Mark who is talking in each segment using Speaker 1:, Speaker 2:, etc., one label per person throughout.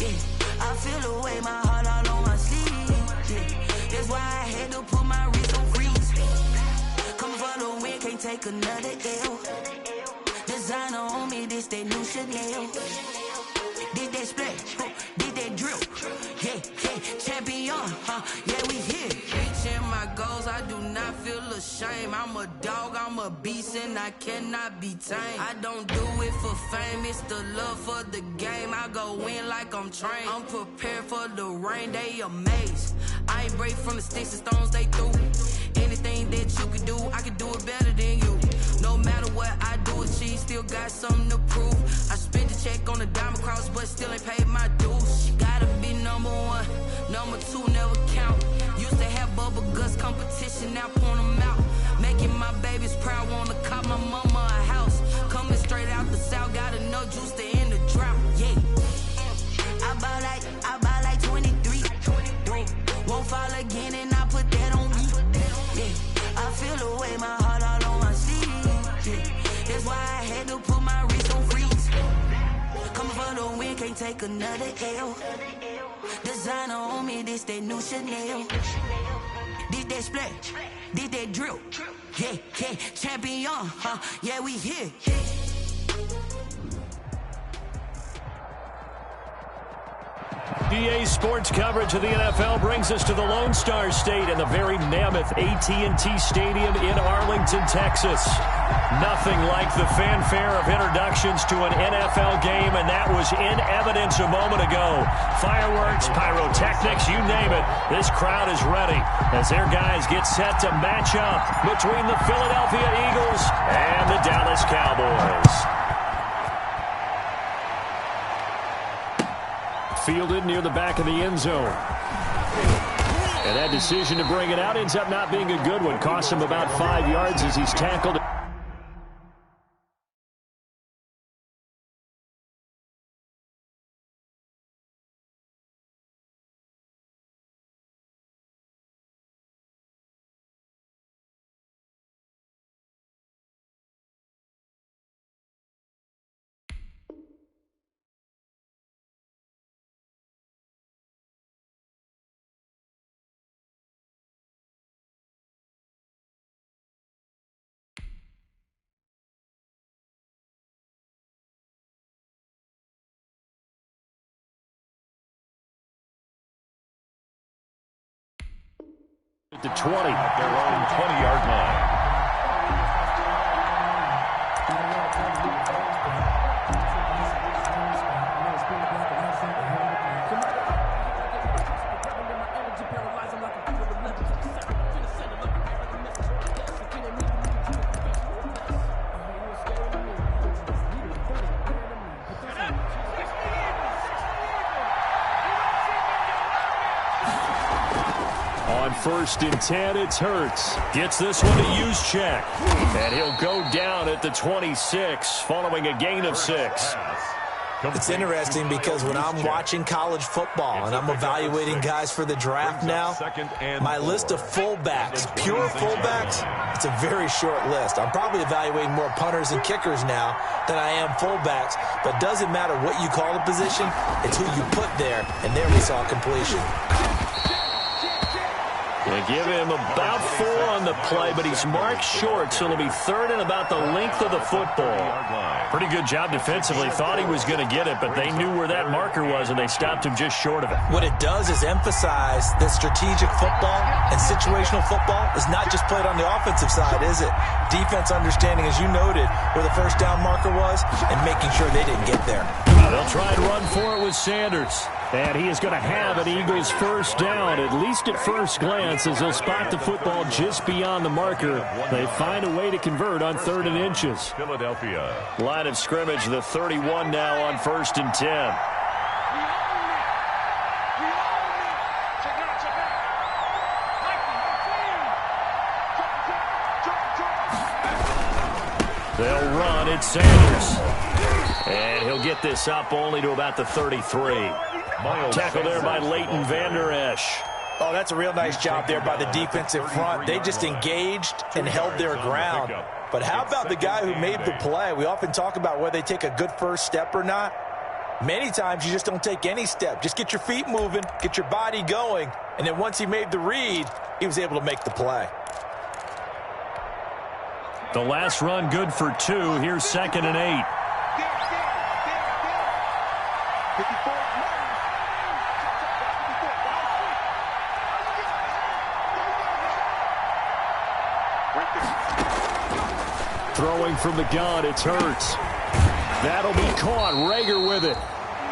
Speaker 1: Yeah, I feel the way, my heart all on my sleeve. Yeah, that's why I had to put my wrist on freeze. Come for the win, can't take another L. Designer on me, this that new Chanel. Did that splash, did that drill. Yeah, champion, yeah, we here. Reaching my goals, I do not feel ashamed. I'm a dog, I'm a beast, and I cannot be tamed. I don't do it for fame, it's the love for the game. I go in like I'm trained. I'm prepared for the rain, they amazed. I ain't break from the sticks and stones they threw. Anything that you can do, I can do it better than you. No matter what I do, achieve, still got something to prove. I spent the check on the diamond cross, but still ain't paid my dues. She gotta be number one, number two never count. Used to have bubble guts competition, now point them out. Making my babies proud, wanna cop my mama a house. Coming straight out the south, got enough juice to end the drought. Yeah, I buy like 23. Won't fall again, and I put that on me. Yeah, I feel the way, my heart all on my sleeve. Yeah, that's why I had to put my wrist on freeze. Coming for the win, can't take another L. Designer on me, this that new Chanel. Did that splash, did that drill. Yeah, champion, yeah, we here.
Speaker 2: DA Sports coverage of the NFL brings us to the Lone Star State and the very mammoth AT&T Stadium in Arlington, Texas. Nothing like the fanfare of introductions to an NFL game, and that was in evidence a moment ago. Fireworks, pyrotechnics, you name it. This crowd is ready as their guys get set to match up between the Philadelphia Eagles and the Dallas Cowboys. Fielded near the back of the end zone. And that decision to bring it out ends up not being a good one. Cost him about 5 yards as he's tackled. The 20 at their own 20-yard line. First and 10, it's Hurts. Gets this one to Juszczyk. And he'll go down at the 26 following a gain of 6.
Speaker 3: It's interesting because when I'm watching college football and I'm evaluating guys for the draft now, my list of fullbacks, pure fullbacks, it's a very short list. I'm probably evaluating more punters and kickers now than I am fullbacks, but it doesn't matter what you call the position, it's who you put there, and there we saw completion.
Speaker 2: They give him about 4 on the play, but he's marked short, so it'll be third and about the length of the football. Pretty good job defensively. Thought he was going to get it, but they knew where that marker was, and they stopped him just short of it.
Speaker 3: What it does is emphasize that strategic football and situational football is not just played on the offensive side, is it? Defense understanding, as you noted, where the first down marker was and making sure they didn't get there.
Speaker 2: They'll try and run for it with Sanders. And he is going to have an Eagles first down, at least at first glance, as they'll spot the football just beyond the marker. They find a way to convert on 3rd and inches.
Speaker 4: Philadelphia.
Speaker 2: Line of scrimmage, the 31 now on 1st and 10. They'll run. It's Sanders. And he'll get this up only to about the 33. Tackle there by Leighton Vander Esch.
Speaker 3: Oh, that's a real nice job there by the defensive front. They just engaged and held their ground. But how about the guy who made the play? We often talk about whether they take a good first step or not. Many times you just don't take any step. Just get your feet moving, get your body going, and then once he made the read, he was able to make the play.
Speaker 2: The last run good for 2. Here's 2nd and 8. Throwing from the gun, it's Hurts. That'll be caught. Rager with it.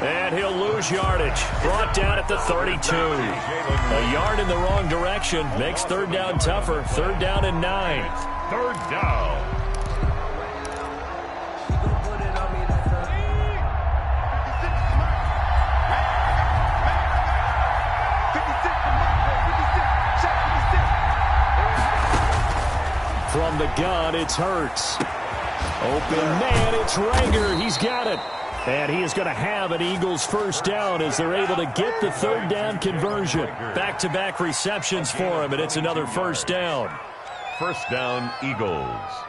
Speaker 2: And he'll lose yardage. Brought down at the 32. A yard in the wrong direction. Makes 3rd down tougher. 3rd down and 9.
Speaker 4: 3rd down.
Speaker 2: From the gun, it's Hurts. Open man, it's Rager. He's got it. And he is going to have an Eagles 1st down as they're able to get the 3rd down conversion. Back-to-back receptions for him, and it's another 1st down.
Speaker 4: 1st down, Eagles.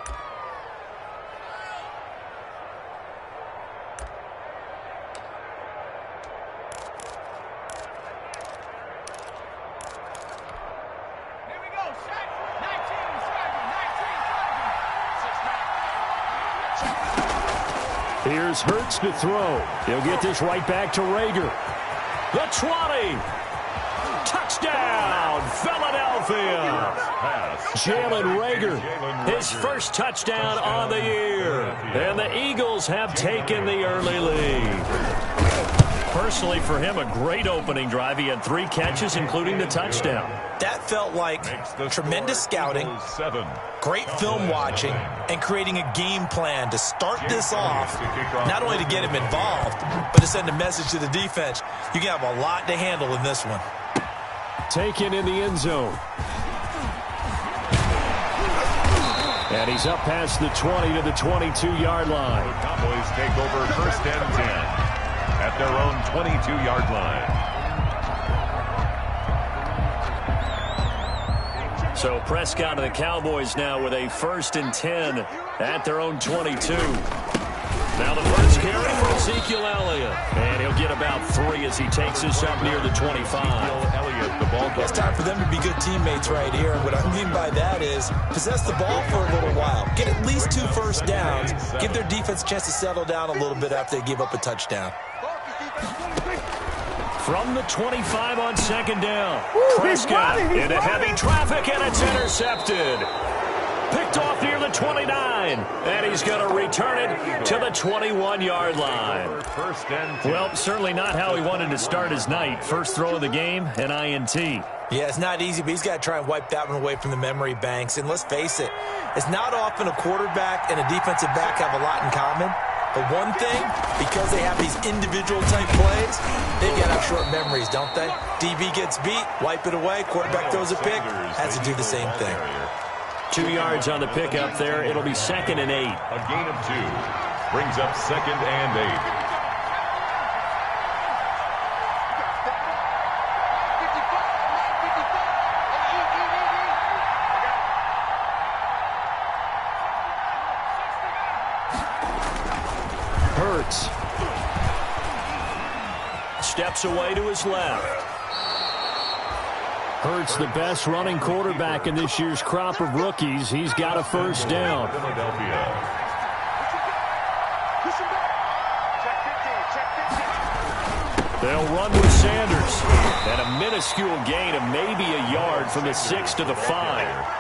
Speaker 2: Here's Hurts to throw. He'll get this right back to Rager. The 20. Touchdown, Philadelphia. Jalen Rager, his 1st touchdown on the year. And the Eagles have taken the early lead. Personally, for him, a great opening drive. He had 3 catches, including the touchdown.
Speaker 3: That felt like tremendous scouting, great film watching, and creating a game plan to start this off, not only to get him involved, but to send a message to the defense. You can have a lot to handle in this one.
Speaker 2: Taken in the end zone. And he's up past the 20 to the 22-yard line.
Speaker 4: The Cowboys take over 1st and 10 at their own 22-yard line.
Speaker 2: So Prescott and the Cowboys now with a 1st and 10 at their own 22. Now the first carry for Ezekiel Elliott. And he'll get about 3 as he takes us up near the 25.
Speaker 4: Elliott, the ball.
Speaker 3: It's time for them to be good teammates right here. And what I mean by that is possess the ball for a little while. Get at least 2 first downs. Give their defense a chance to settle down a little bit after they give up a touchdown.
Speaker 2: From the 25 on 2nd down. Prescott into heavy traffic, and it's intercepted. Picked off near the 29, and he's going to return it to the 21-yard line. Well, certainly not how he wanted to start his night. First throw of the game, an INT.
Speaker 3: Yeah, it's not easy, but he's got to try and wipe that one away from the memory banks. And let's face it, it's not often a quarterback and a defensive back have a lot in common. But one thing, because they have these individual-type plays, they've got to have short memories, don't they? DB gets beat, wipe it away, quarterback throws a pick, has to do the same thing.
Speaker 2: 2 yards on the pickup there. It'll be 2nd and 8.
Speaker 4: A gain of 2 brings up 2nd and 8.
Speaker 2: Hurts steps away to his left. Hurts, the best running quarterback in this year's crop of rookies. He's got a 1st down. They'll run with Sanders. And a minuscule gain of maybe a yard from the 6 to the 5.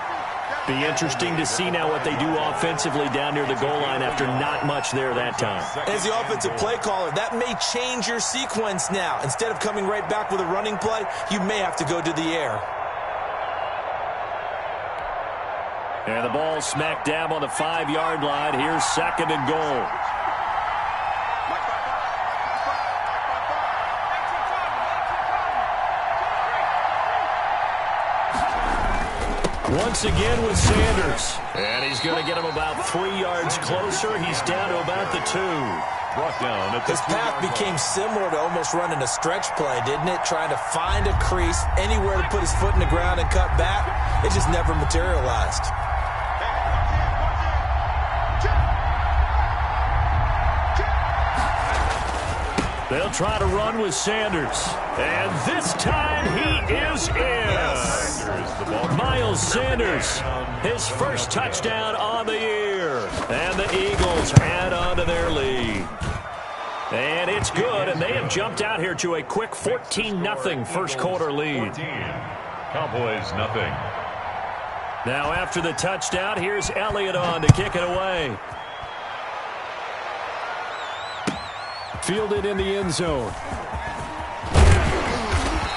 Speaker 2: Be interesting to see now what they do offensively down near the goal line after not much there that time.
Speaker 3: As the offensive play caller, that may change your sequence now. Instead of coming right back with a running play, you may have to go to the air.
Speaker 2: And the ball smack dab on the 5-yard line. Here's 2nd and goal. Once again with Sanders. And he's going to get him about 3 yards closer. He's down to about the 2.
Speaker 4: Brought down at the
Speaker 3: His path became similar to almost running a stretch play, didn't it? Trying to find a crease, anywhere to put his foot in the ground and cut back. It just never materialized.
Speaker 2: They'll try to run with Sanders. And this time he is in. Miles Sanders, his first touchdown on the year. And the Eagles add on to their lead. And it's good, and they have jumped out here to a quick 14-0 first quarter lead.
Speaker 4: 14. Cowboys nothing.
Speaker 2: Now after the touchdown, here's Elliott on to kick it away. Fielded in the end zone.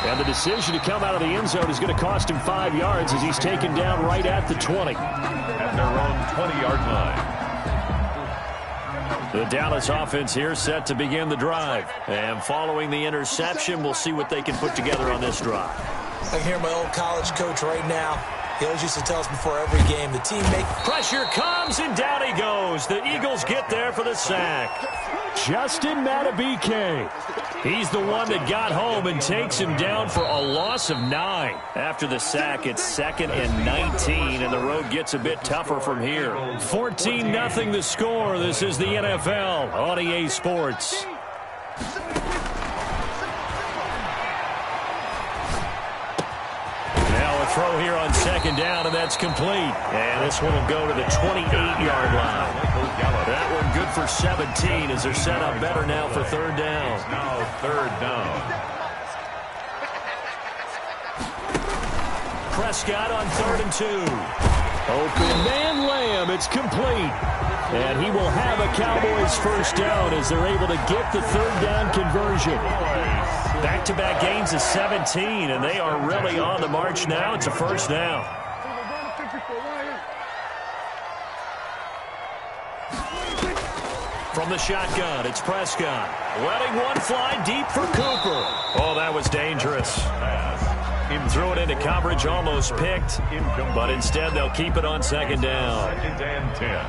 Speaker 2: And the decision to come out of the end zone is going to cost him 5 yards as he's taken down right at the 20.
Speaker 4: At their own 20-yard line.
Speaker 2: The Dallas offense here set to begin the drive. And following the interception, we'll see what they can put together on this drive.
Speaker 3: I can hear my old college coach right now. He always used to tell us before every game, the team make...
Speaker 2: Pressure comes, and down he goes. The Eagles get there for the sack. Justin Matabike. He's the one that got home and takes him down for a loss of 9. After the sack, it's 2nd and 19, and the road gets a bit tougher from here. 14-0 the score. This is the NFL on EA Sports. Throw here on 2nd down, and that's complete. And this one will go to the 28-yard line. That one good for 17 as they're set up better now for 3rd down.
Speaker 4: Now 3rd down.
Speaker 2: Prescott on 3rd and 2. Open man Lamb. It's complete. And he will have a Cowboys first down as they're able to get the 3rd down conversion. Back-to-back gains of 17, and they are really on the march now. It's a first down. From the shotgun, it's Prescott. Letting one fly deep for Cooper. Oh, that was dangerous. Threw it into coverage, almost picked, but instead they'll keep it on 2nd down.
Speaker 4: 2nd and 10.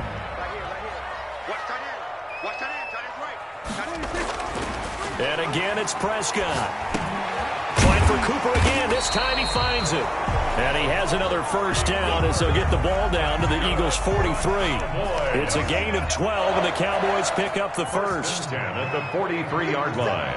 Speaker 2: And again, it's Prescott. Trying for Cooper again. This time he finds it. And he has another first down as they'll get the ball down to the Eagles' 43. It's a gain of 12, and the Cowboys pick up the first.
Speaker 4: 10 at the 43-yard line.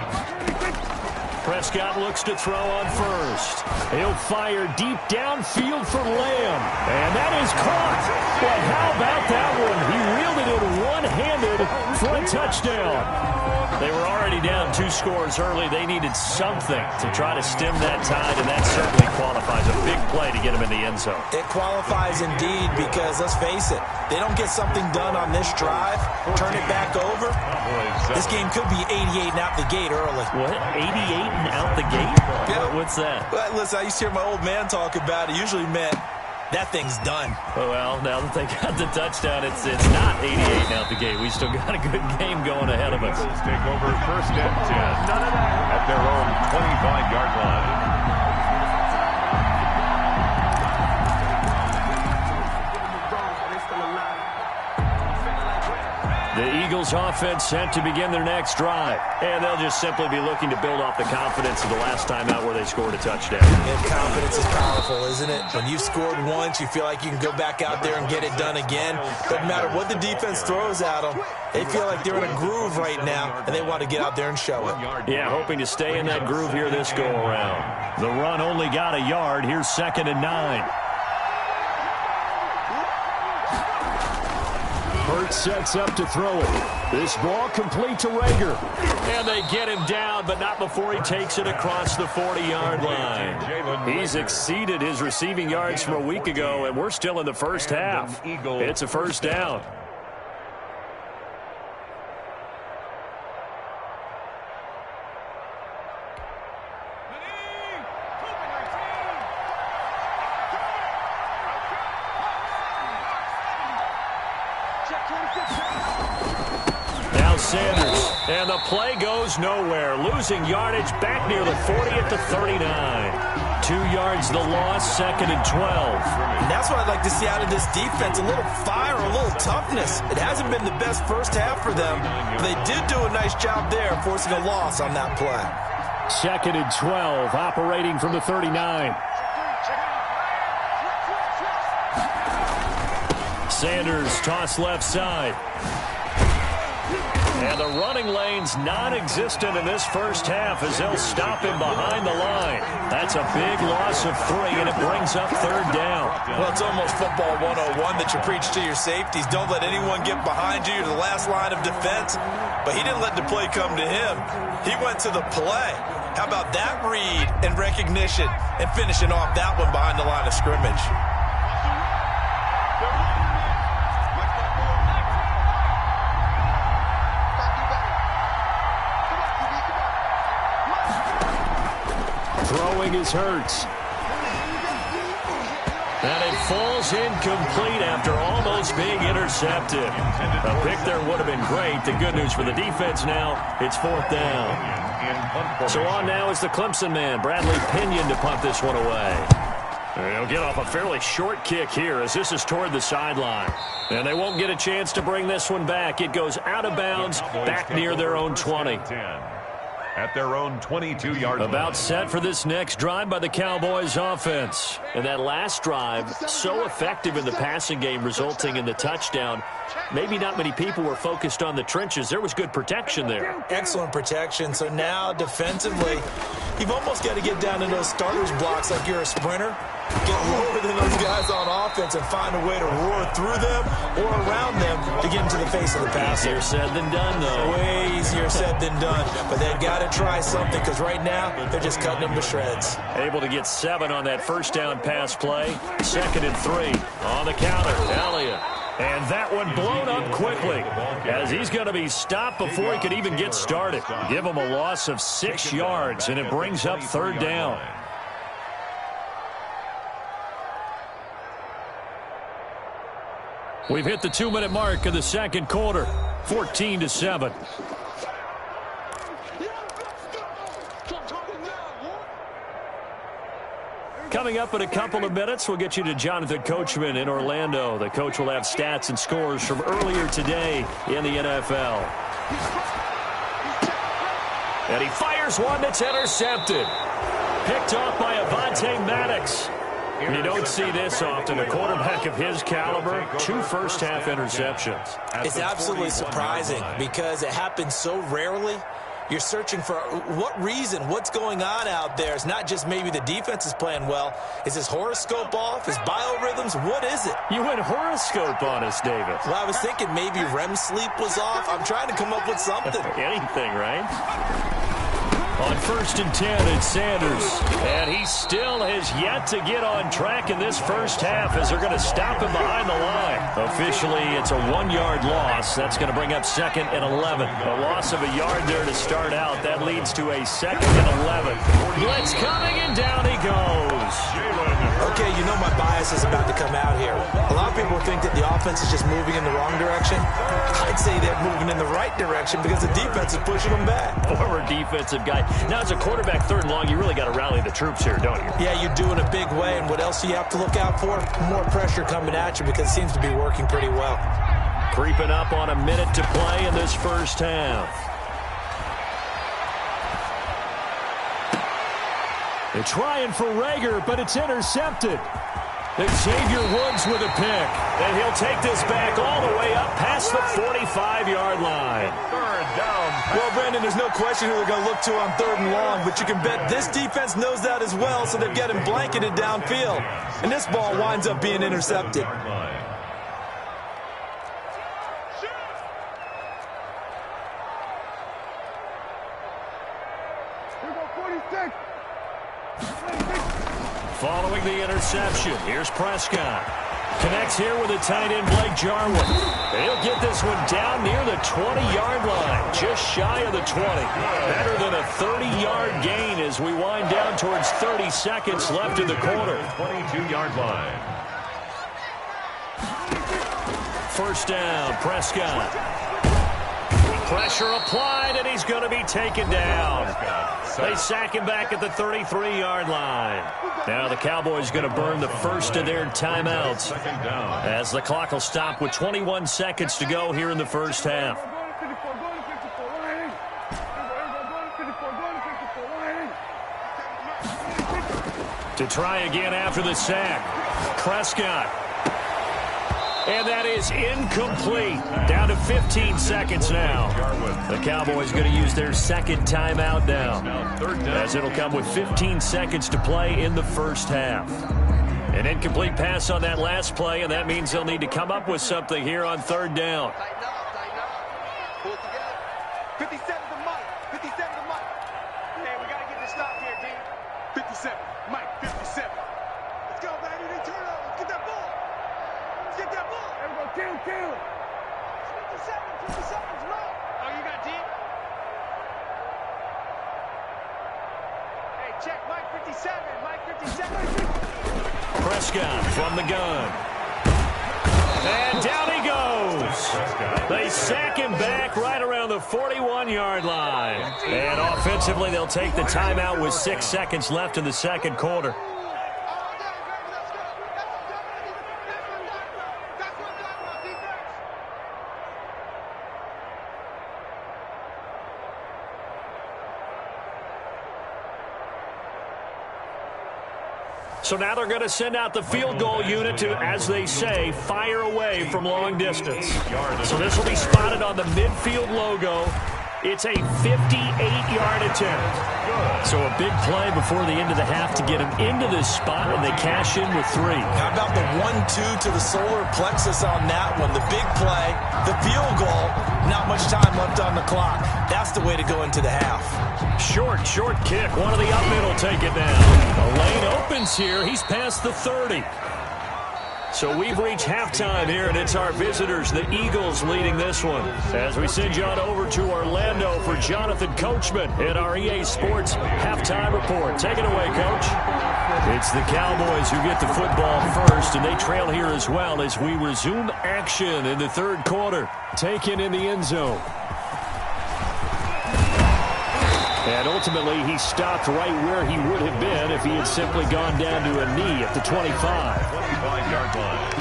Speaker 2: Prescott looks to throw on first. He'll fire deep downfield for Lamb. And that is caught. But how about that one? He reeled it in one-handed for a touchdown. They were already down 2 scores early. They needed something to try to stem that tide, and that certainly qualifies. A big play to get him in the end zone.
Speaker 3: It qualifies indeed because, let's face it, they don't get something done on this drive, turn it back over. This game could be 88 and out the gate early.
Speaker 2: What? 88 and out the gate?
Speaker 3: Yeah.
Speaker 2: What's that?
Speaker 3: Well, listen, I used to hear my old man talk about it. Usually meant that thing's done.
Speaker 2: Well, now that they got the touchdown, it's not 88 and out the gate. We still got a good game going ahead of us.
Speaker 4: Take over 1st and 10 at their own 25-yard line.
Speaker 2: The Eagles offense set to begin their next drive. And they'll just simply be looking to build off the confidence of the last time out where they scored a touchdown.
Speaker 3: And confidence is powerful, isn't it? When you've scored once, you feel like you can go back out there and get it done again. Doesn't matter what the defense throws at them. They feel like they're in a groove right now, and they want to get out there and show it.
Speaker 2: Yeah, hoping to stay in that groove here this go-around. The run only got a yard. Here's 2nd and 9. Hurts sets up to throw it. This ball complete to Rager. And they get him down, but not before he takes it across the 40-yard line. He's exceeded his receiving yards from a week ago, and we're still in the first half. It's a first down. Now Sanders, and the play goes nowhere. Losing yardage back near the 40 at the 39. 2 yards the loss, 2nd and 12.
Speaker 3: And that's what I'd like to see out of this defense. A little fire, a little toughness. It hasn't been the best first half for them, but they did do a nice job there, forcing a loss on that play.
Speaker 2: 2nd and 12, operating from the 39. Sanders toss left side. And the running lane's non-existent in this first half as they'll stop him behind the line. That's a big loss of 3, and it brings up third down.
Speaker 3: Well, it's almost football 101 that you preach to your safeties. Don't let anyone get behind you to the last line of defense. But he didn't let the play come to him. He went to the play. How about that read and recognition and finishing off that one behind the line of scrimmage?
Speaker 2: Throwing is Hurts. And it falls incomplete after almost being intercepted. A pick there would have been great. The good news for the defense now, it's fourth down. So on now is the Clemson man, Bradley Pinion, to punt this one away. They'll get off a fairly short kick here as this is toward the sideline. And they won't get a chance to bring this one back. It goes out of bounds back near their own 20.
Speaker 4: At their own 22-yard line.
Speaker 2: About set for this next drive by the Cowboys offense. And that last drive, so effective in the passing game, resulting in the touchdown. Maybe not many people were focused on the trenches. There was good protection there.
Speaker 3: Excellent protection. So now defensively, you've almost got to get down in those starters blocks like you're a sprinter. Get lower than those guys on offense and find a way to roar through them or around them to get into the face of the passer.
Speaker 2: Easier said than done, though.
Speaker 3: Way easier said than done. But they've got to try something because right now they're just cutting them to shreds.
Speaker 2: Able to get 7 on that first down pass play. 2nd and 3 on the counter. Elliott. And that one blown up quickly as he's going to be stopped before he could even get started. Give him a loss of 6 yards, and it brings up third down. We've hit the 2-minute mark of the second quarter, 14-7. Coming up in a couple of minutes, we'll get you to Jonathan Coachman in Orlando. The coach will have stats and scores from earlier today in the NFL. And he fires one that's intercepted. Picked off by Avonte Maddox. You don't see this often. A quarterback of his caliber, 2 first-half interceptions.
Speaker 3: It's absolutely surprising because it happens so rarely. You're searching for what reason, what's going on out there. It's not just maybe the defense is playing well. Is his horoscope off? His biorhythms? What is it?
Speaker 2: You went horoscope on us, David.
Speaker 3: Well, I was thinking maybe REM sleep was off. I'm trying to come up with something.
Speaker 2: Anything, right? On 1st and 10, it's Sanders. And he still has yet to get on track in this first half as they're going to stop him behind the line. Officially, it's a 1-yard loss. That's going to bring up 2nd and 11. A loss of a yard there to start out. That leads to a 2nd and 11. Blitz coming, and down he goes.
Speaker 3: Okay, you know my bias is about to come out here. A lot of people think that the offense is just moving in the wrong direction. I'd say they're moving in the right direction because the defense is pushing them back.
Speaker 2: Former defensive guy. Now, as a quarterback, 3rd and long, you really got to rally the troops here, don't you?
Speaker 3: Yeah, you do in a big way. And what else do you have to look out for? More pressure coming at you because it seems to be working pretty well.
Speaker 2: Creeping up on a minute to play in this first half. They're trying for Rager, but it's intercepted. Xavier Woods with a pick. And he'll take this back all the way up past the 45-yard line.
Speaker 4: Third down.
Speaker 3: Well, Brandon, there's no question who they're going to look to on 3rd and long, but you can bet this defense knows that as well, so they've got him blanketed downfield. And this ball winds up being intercepted.
Speaker 2: Following the interception, here's Prescott. Connects here with a tight end, Blake Jarwin. He'll get this one down near the 20-yard line, just shy of the 20. Better than a 30-yard gain as we wind down towards 30 seconds left in the quarter.
Speaker 4: 22-yard line.
Speaker 2: First down, Prescott. Pressure applied, and he's going to be taken down. They sack him back at the 33-yard line. Now the Cowboys going to burn the first of their timeouts as the clock will stop with 21 seconds to go here in the first half. To try again after the sack, Prescott. And that is incomplete. Down to 15 seconds now. The Cowboys going to use their second timeout now, as it'll come with 15 seconds to play in the first half. An incomplete pass on that last play, and that means they'll need to come up with something here on third down.
Speaker 5: Tighten up. Pull it together. 57 to Mike. 57 to Mike. Hey, we got to get this stop here, D. 57. Mike, 57. Let's go, baby. They turn over. Let's get that ball. Let's get that ball. There we go. Kill. 57. 57's Mike. Oh, you got D? Hey, check. Mike, 57. Mike, 57.
Speaker 2: Prescott from the gun. And down he goes. They sack him back right around the 41-yard line. And offensively, they'll take the timeout with 6 seconds left in the second quarter. So now they're going to send out the field goal unit to, as they say, fire away from long distance. So this will be spotted on the midfield logo. It's a 58-yard attempt. So a big play before the end of the half to get them into this spot, and they cash in with 3.
Speaker 3: How about the 1-2 to the solar plexus on that one? The big play, the field goal, not much time left on the clock. That's the way to go into the half.
Speaker 2: Short kick. One of the up mid will take it down. The lane opens here. He's past the 30. So we've reached halftime here, and it's our visitors, the Eagles, leading this one. As we send you on over to Orlando for Jonathan Coachman at our EA Sports halftime report. Take it away, Coach. It's the Cowboys who get the football first, and they trail here as well as we resume action in the third quarter. Taken in the end zone. And ultimately, he stopped right where he would have been if he had simply gone down to a knee at the 25.
Speaker 4: 25-yard line.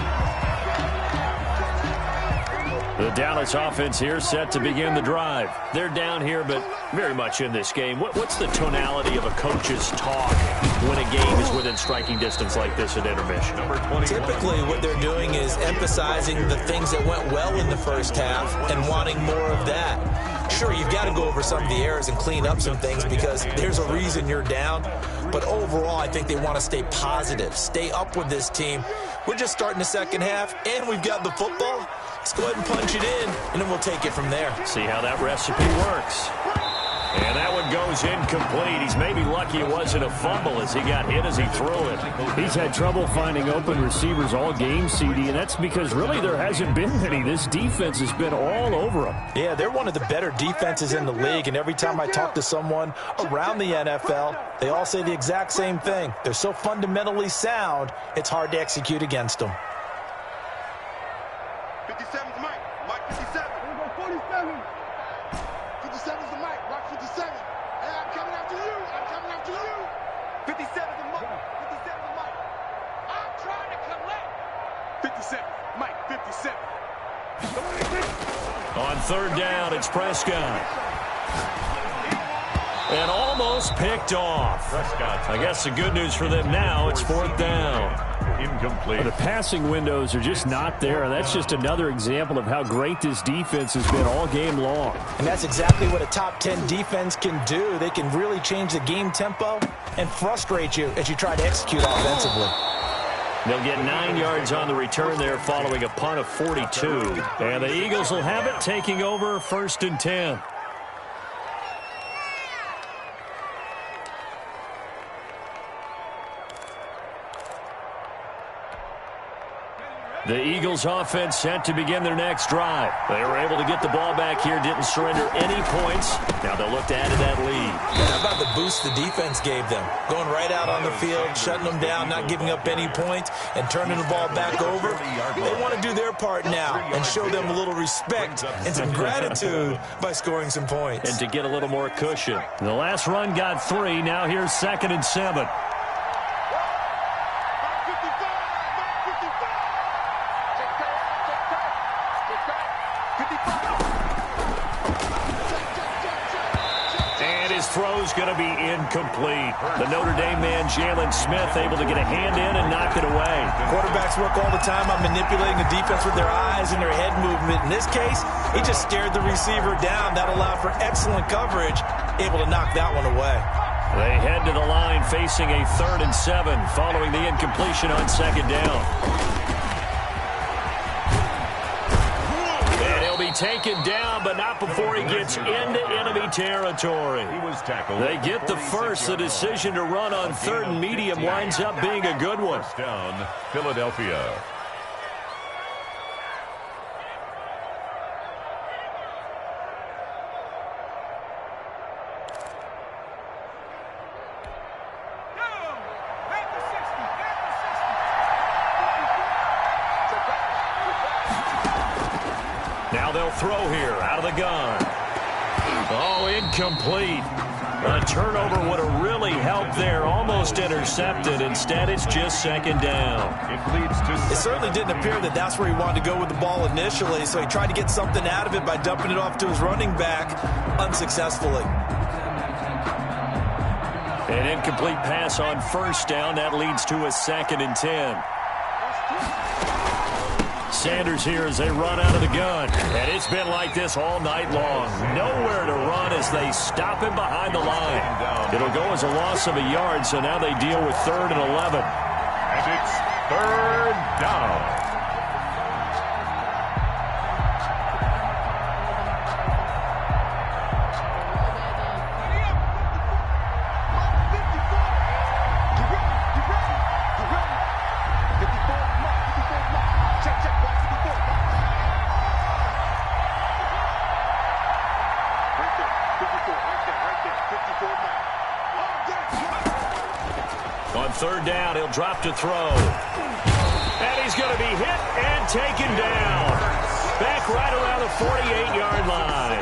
Speaker 2: The Dallas offense here set to begin the drive. They're down here, but very much in this game. What's the tonality of a coach's talk when a game is within striking distance like this at intermission?
Speaker 3: Typically, what they're doing is emphasizing the things that went well in the first half and wanting more of that. Sure, you've got to go over some of the errors and clean up some things because there's a reason you're down. But overall, I think they want to stay positive, stay up with this team. We're just starting the second half, and we've got the football. Let's go ahead and punch it in, and then we'll take it from there.
Speaker 2: See how that recipe works. And that one goes incomplete. He's maybe lucky it wasn't a fumble as he got hit as he threw it.
Speaker 6: He's had trouble finding open receivers all game, CD, and that's because really there hasn't been many. This defense has been all over him.
Speaker 3: Yeah, they're one of the better defenses in the league, and every time I talk to someone around the NFL, they all say the exact same thing. They're so fundamentally sound, it's hard to execute against them.
Speaker 5: 57's Mike. Mike 57. Here we go, 47. 57's the Mike. Rock 57. Hey, I'm coming after you. I'm coming after you. 57's the Mike. 57's the Mike. I'm trying to collect. 57. Mike 57.
Speaker 2: On third down, it's Prescott. And almost picked off. I guess the good news for them now, it's fourth down.
Speaker 4: Incomplete.
Speaker 6: The passing windows are just not there, and that's just another example of how great this defense has been all game long.
Speaker 3: And that's exactly what a top 10 defense can do. They can really change the game tempo and frustrate you as you try to execute offensively.
Speaker 2: They'll get 9 yards on the return there following a punt of 42. And the Eagles will have it, taking over first and 10. The Eagles offense set to begin their next drive. They were able to get the ball back here, didn't surrender any points. Now they'll look to add to that lead.
Speaker 3: How about the boost the defense gave them? Going right out on the field, shutting them down, not giving up any points, and turning the ball back over. They want to do their part now and show them a little respect and some gratitude by scoring some points.
Speaker 2: And to get a little more cushion. The last run got 3. Now here's 2nd and 7. throw's going to be incomplete. The Notre Dame man, Jalen Smith, able to get a hand in and knock it away.
Speaker 3: Quarterbacks work all the time on manipulating the defense with their eyes and their head movement. In this case, he just stared the receiver down. That allowed for excellent coverage, able to knock that one away.
Speaker 2: They head to the line facing a 3rd and 7 following the incompletion on 2nd down. Be taken down, but not before he gets into enemy territory. They get the first. The decision to run on 3rd and medium winds up being a good one.
Speaker 4: Down, Philadelphia.
Speaker 2: Now they'll throw here out of the gun. Oh, incomplete. A turnover would have really helped there. Almost intercepted. Instead, it's just 2nd down.
Speaker 3: It certainly didn't appear that that's where he wanted to go with the ball initially, so he tried to get something out of it by dumping it off to his running back unsuccessfully.
Speaker 2: An incomplete pass on 1st down. That leads to a 2nd and 10. Sanders here as they run out of the gun. And it's been like this all night long. Nowhere to run as they stop him behind the line. It'll go as a loss of a yard, so now they deal with 3rd and 11.
Speaker 4: And it's 3rd down.
Speaker 2: On 3rd down, he'll drop to throw. And he's going to be hit and taken down. Back right around the 48-yard line.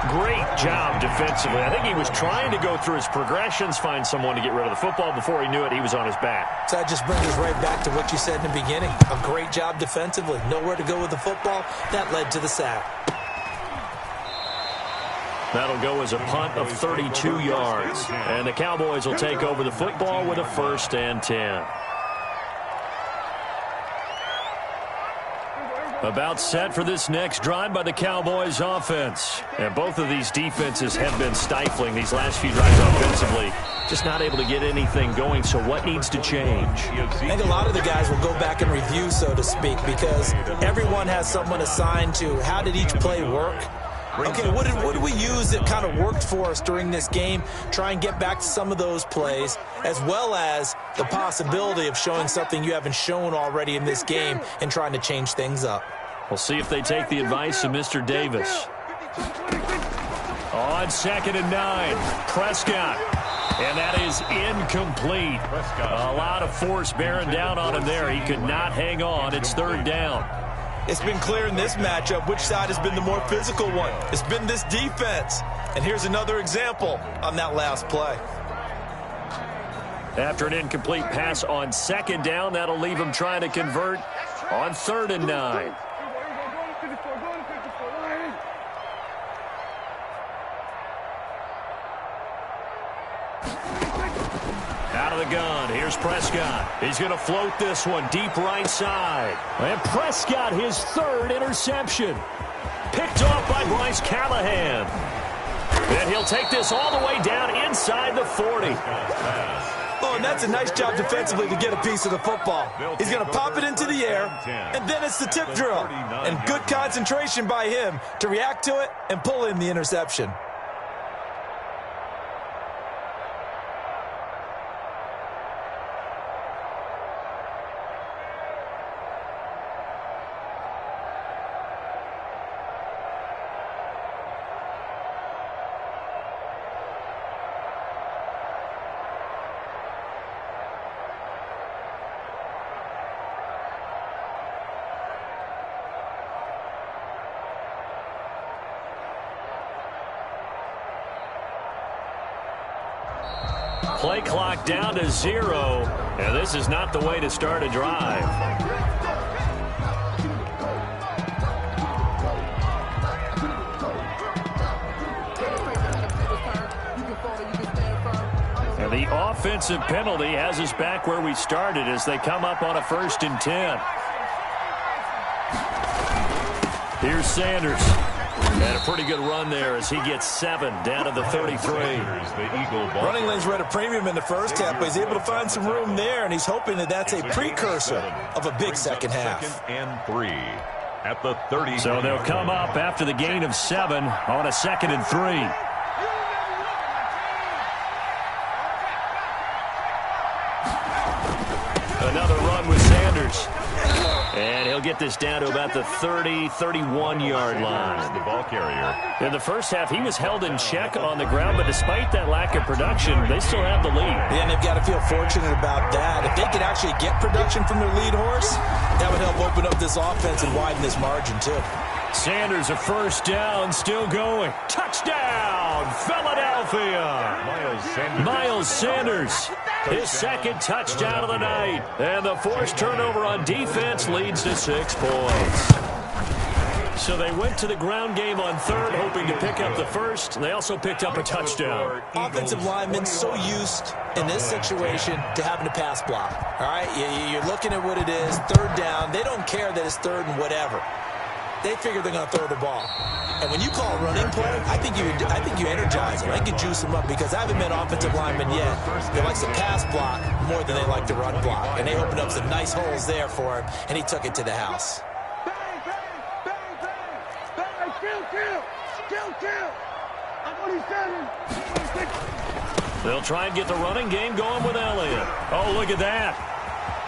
Speaker 2: Great job defensively. I think he was trying to go through his progressions, find someone to get rid of the football. Before he knew it, he was on his back.
Speaker 3: So that just brings us right back to what you said in the beginning. A great job defensively. Nowhere to go with the football. That led to the sack.
Speaker 2: That'll go as a punt of 32 yards. And the Cowboys will take over the football with a 1st and 10. About set for this next drive by the Cowboys offense. And both of these defenses have been stifling these last few drives offensively. Just not able to get anything going, so what needs to change?
Speaker 3: I think a lot of the guys will go back and review, so to speak, because everyone has someone assigned to how did each play work. Okay, what did we use that kind of worked for us during this game? Try and get back to some of those plays, as well as the possibility of showing something you haven't shown already in this game and trying to change things up.
Speaker 2: We'll see if they take the advice of Mr. Davis. On 2nd and 9, Prescott. And that is incomplete. A lot of force bearing down on him there. He could not hang on. It's 3rd down.
Speaker 3: It's been clear in this matchup which side has been the more physical one. It's been this defense. And here's another example on that last play.
Speaker 2: After an incomplete pass on 2nd down, that'll leave him trying to convert on 3rd and 9. Out of the gun, here's Prescott. He's going to float this one deep right side. And Prescott, his 3rd interception. Picked off by Bryce Callahan. And he'll take this all the way down inside the 40.
Speaker 3: Oh, and that's a nice job defensively to get a piece of the football. He's going to pop it into the air, and then it's the tip drill. And good concentration by him to react to it and pull in the interception.
Speaker 2: Play clock down to 0, and this is not the way to start a drive. And the offensive penalty has us back where we started as they come up on a 1st and 10. Here's Sanders. And a pretty good run there as he gets 7 down to the 33.
Speaker 3: Running lanes were at a premium in the first half, but he's able to find some room there, and he's hoping that that's a precursor of a big second half.
Speaker 4: 2nd and 3 at the 30.
Speaker 2: So they'll come up after the gain of 7 on a 2nd and 3. Another run with Sanders. And he'll get this down to about the 30, 31-yard line.
Speaker 4: The ball carrier.
Speaker 2: In the first half, he was held in check on the ground, but despite that lack of production, they still have the lead.
Speaker 3: Yeah, and they've got to feel fortunate about that. If they could actually get production from their lead horse, that would help open up this offense and widen this margin, too.
Speaker 2: Sanders, a 1st down, still going. Touchdown, Philadelphia! Miles Sanders, his 2nd touchdown of the night. And the forced turnover on defense leads to 6 points. So they went to the ground game on 3rd, hoping to pick up the 1st. They also picked up a touchdown.
Speaker 3: Offensive linemen so used in this situation to having to pass block. All right, you're looking at what it is, 3rd down. They don't care that it's 3rd and whatever. They figure they're going to throw the ball. And when you call a running play, I think you energize them. I think you juice them up because I haven't met offensive linemen yet that likes to pass block more than they like to run block. And they opened up some nice holes there for him, and he took it to the house.
Speaker 5: Bang, bang, bang, bang, bang, kill. I'm only standing.
Speaker 2: They'll try and get the running game going with Elliott. Oh, look at that.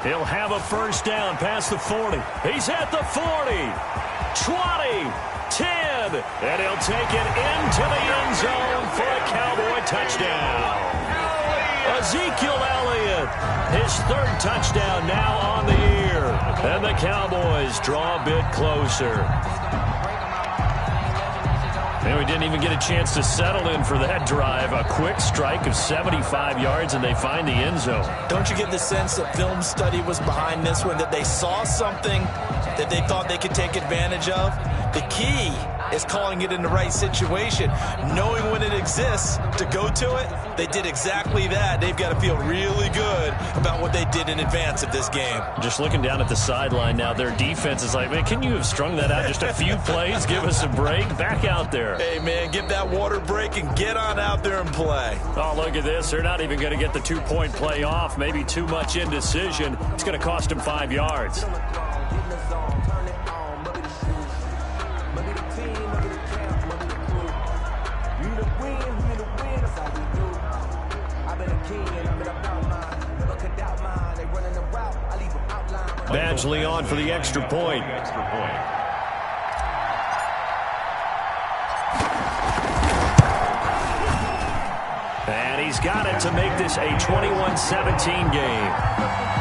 Speaker 2: He'll have a 1st down past the 40. He's at the 40. 20, 10, and he'll take it into the end zone for a Cowboy touchdown. Ezekiel Elliott, his 3rd touchdown now on the year, and the Cowboys draw a bit closer. And we didn't even get a chance to settle in for that drive. A quick strike of 75 yards, and they find the end zone.
Speaker 3: Don't you get the sense that film study was behind this one, that they saw something that they thought they could take advantage of? The key is calling it in the right situation, knowing when it exists to go to it. They did exactly that. They've got to feel really good about what they did in advance of this game.
Speaker 2: Just looking down at the sideline now, their defense is like, man, can you have strung that out just a few plays? Give us a break. Back out there.
Speaker 3: Hey, man, get that water break and get on out there and play.
Speaker 2: Oh, look at this. They're not even going to get the 2-point play off. Maybe too much indecision. It's going to cost them 5 yards. Badgley on for the extra point. And he's got it to make this a 21-17 game.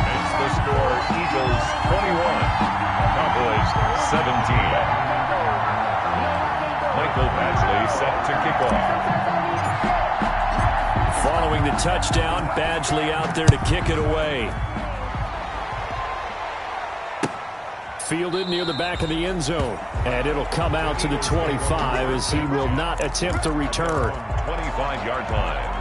Speaker 4: Makes the score Eagles 21, Cowboys 17. Michael Badgley set to kick off.
Speaker 2: Following the touchdown, Badgley out there to kick it away. Fielded near the back of the end zone. And it'll come out to the 25 as he will not attempt to return.
Speaker 4: 25-yard line.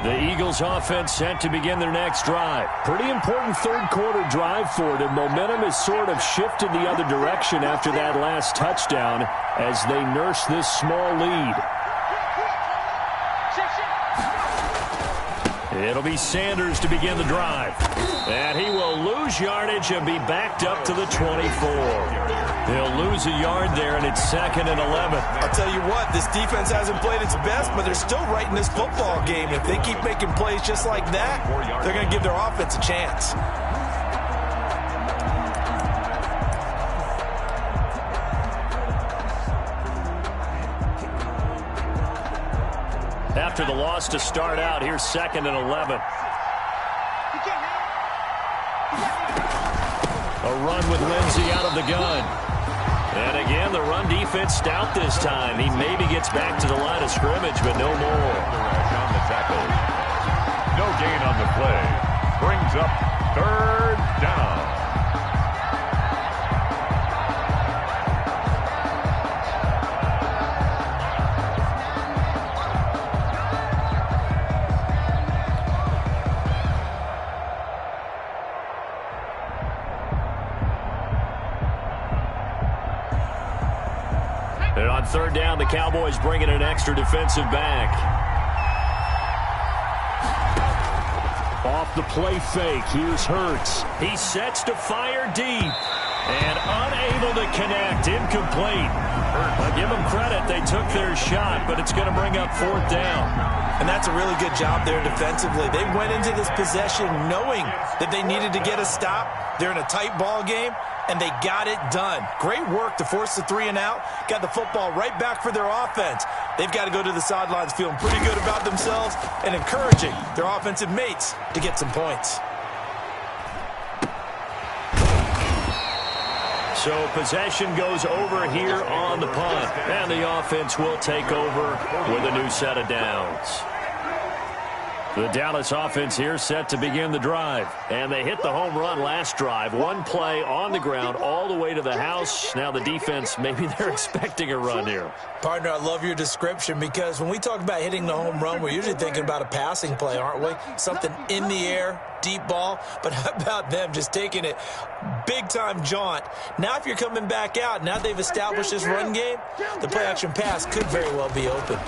Speaker 2: The Eagles offense set to begin their next drive. Pretty important 3rd quarter drive for them. Momentum has sort of shifted the other direction after that last touchdown as they nurse this small lead. It'll be Sanders to begin the drive. And he will lose yardage and be backed up to the 24. He'll lose a yard there, and it's 2nd and 11.
Speaker 3: I'll tell you what, this defense hasn't played its best, but they're still right in this football game. If they keep making plays just like that, they're going to give their offense a chance.
Speaker 2: After the loss to start out, here's 2nd and 11. A run with Lindsey out of the gun. And again, the run defense stout this time. He maybe gets back to the line of scrimmage, but no more.
Speaker 4: On the tackle. No gain on the play. Brings up 3rd down.
Speaker 2: And on 3rd down, the Cowboys bring in an extra defensive back.
Speaker 6: Off the play fake, here's Hurts.
Speaker 2: He sets to fire deep and unable to connect. Incomplete. I'll give them credit. They took their shot, but it's going to bring up 4th down.
Speaker 3: And that's a really good job there defensively. They went into this possession knowing that they needed to get a stop. They're in a tight ball game, and they got it done. Great work to force the 3 and out. Got the football right back for their offense. They've got to go to the sidelines feeling pretty good about themselves and encouraging their offensive mates to get some points.
Speaker 2: So possession goes over here on the punt. And the offense will take over with a new set of downs. The Dallas offense here set to begin the drive. And they hit the home run last drive. One play on the ground all the way to the house. Now the defense, maybe they're expecting a run here.
Speaker 3: Partner, I love your description because when we talk about hitting the home run, we're usually thinking about a passing play, aren't we? Something in the air, deep ball. But how about them just taking it big-time jaunt? Now if you're coming back out, now they've established this run game, the play-action pass could very well be open.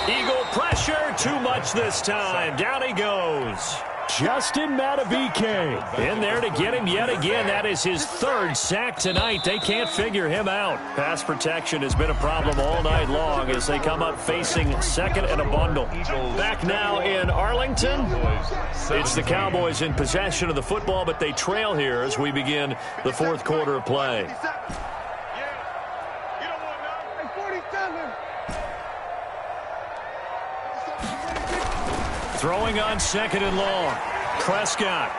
Speaker 2: Eagle pressure, too much this time. Down he goes.
Speaker 6: Justin Madubuike
Speaker 2: In there to get him yet again. That is his 3rd sack tonight. They can't figure him out. Pass protection has been a problem all night long as they come up facing 2nd and a bundle. Back now in Arlington. It's the Cowboys in possession of the football, but they trail here as we begin the 4th quarter of play. Throwing on 2nd and long. Prescott.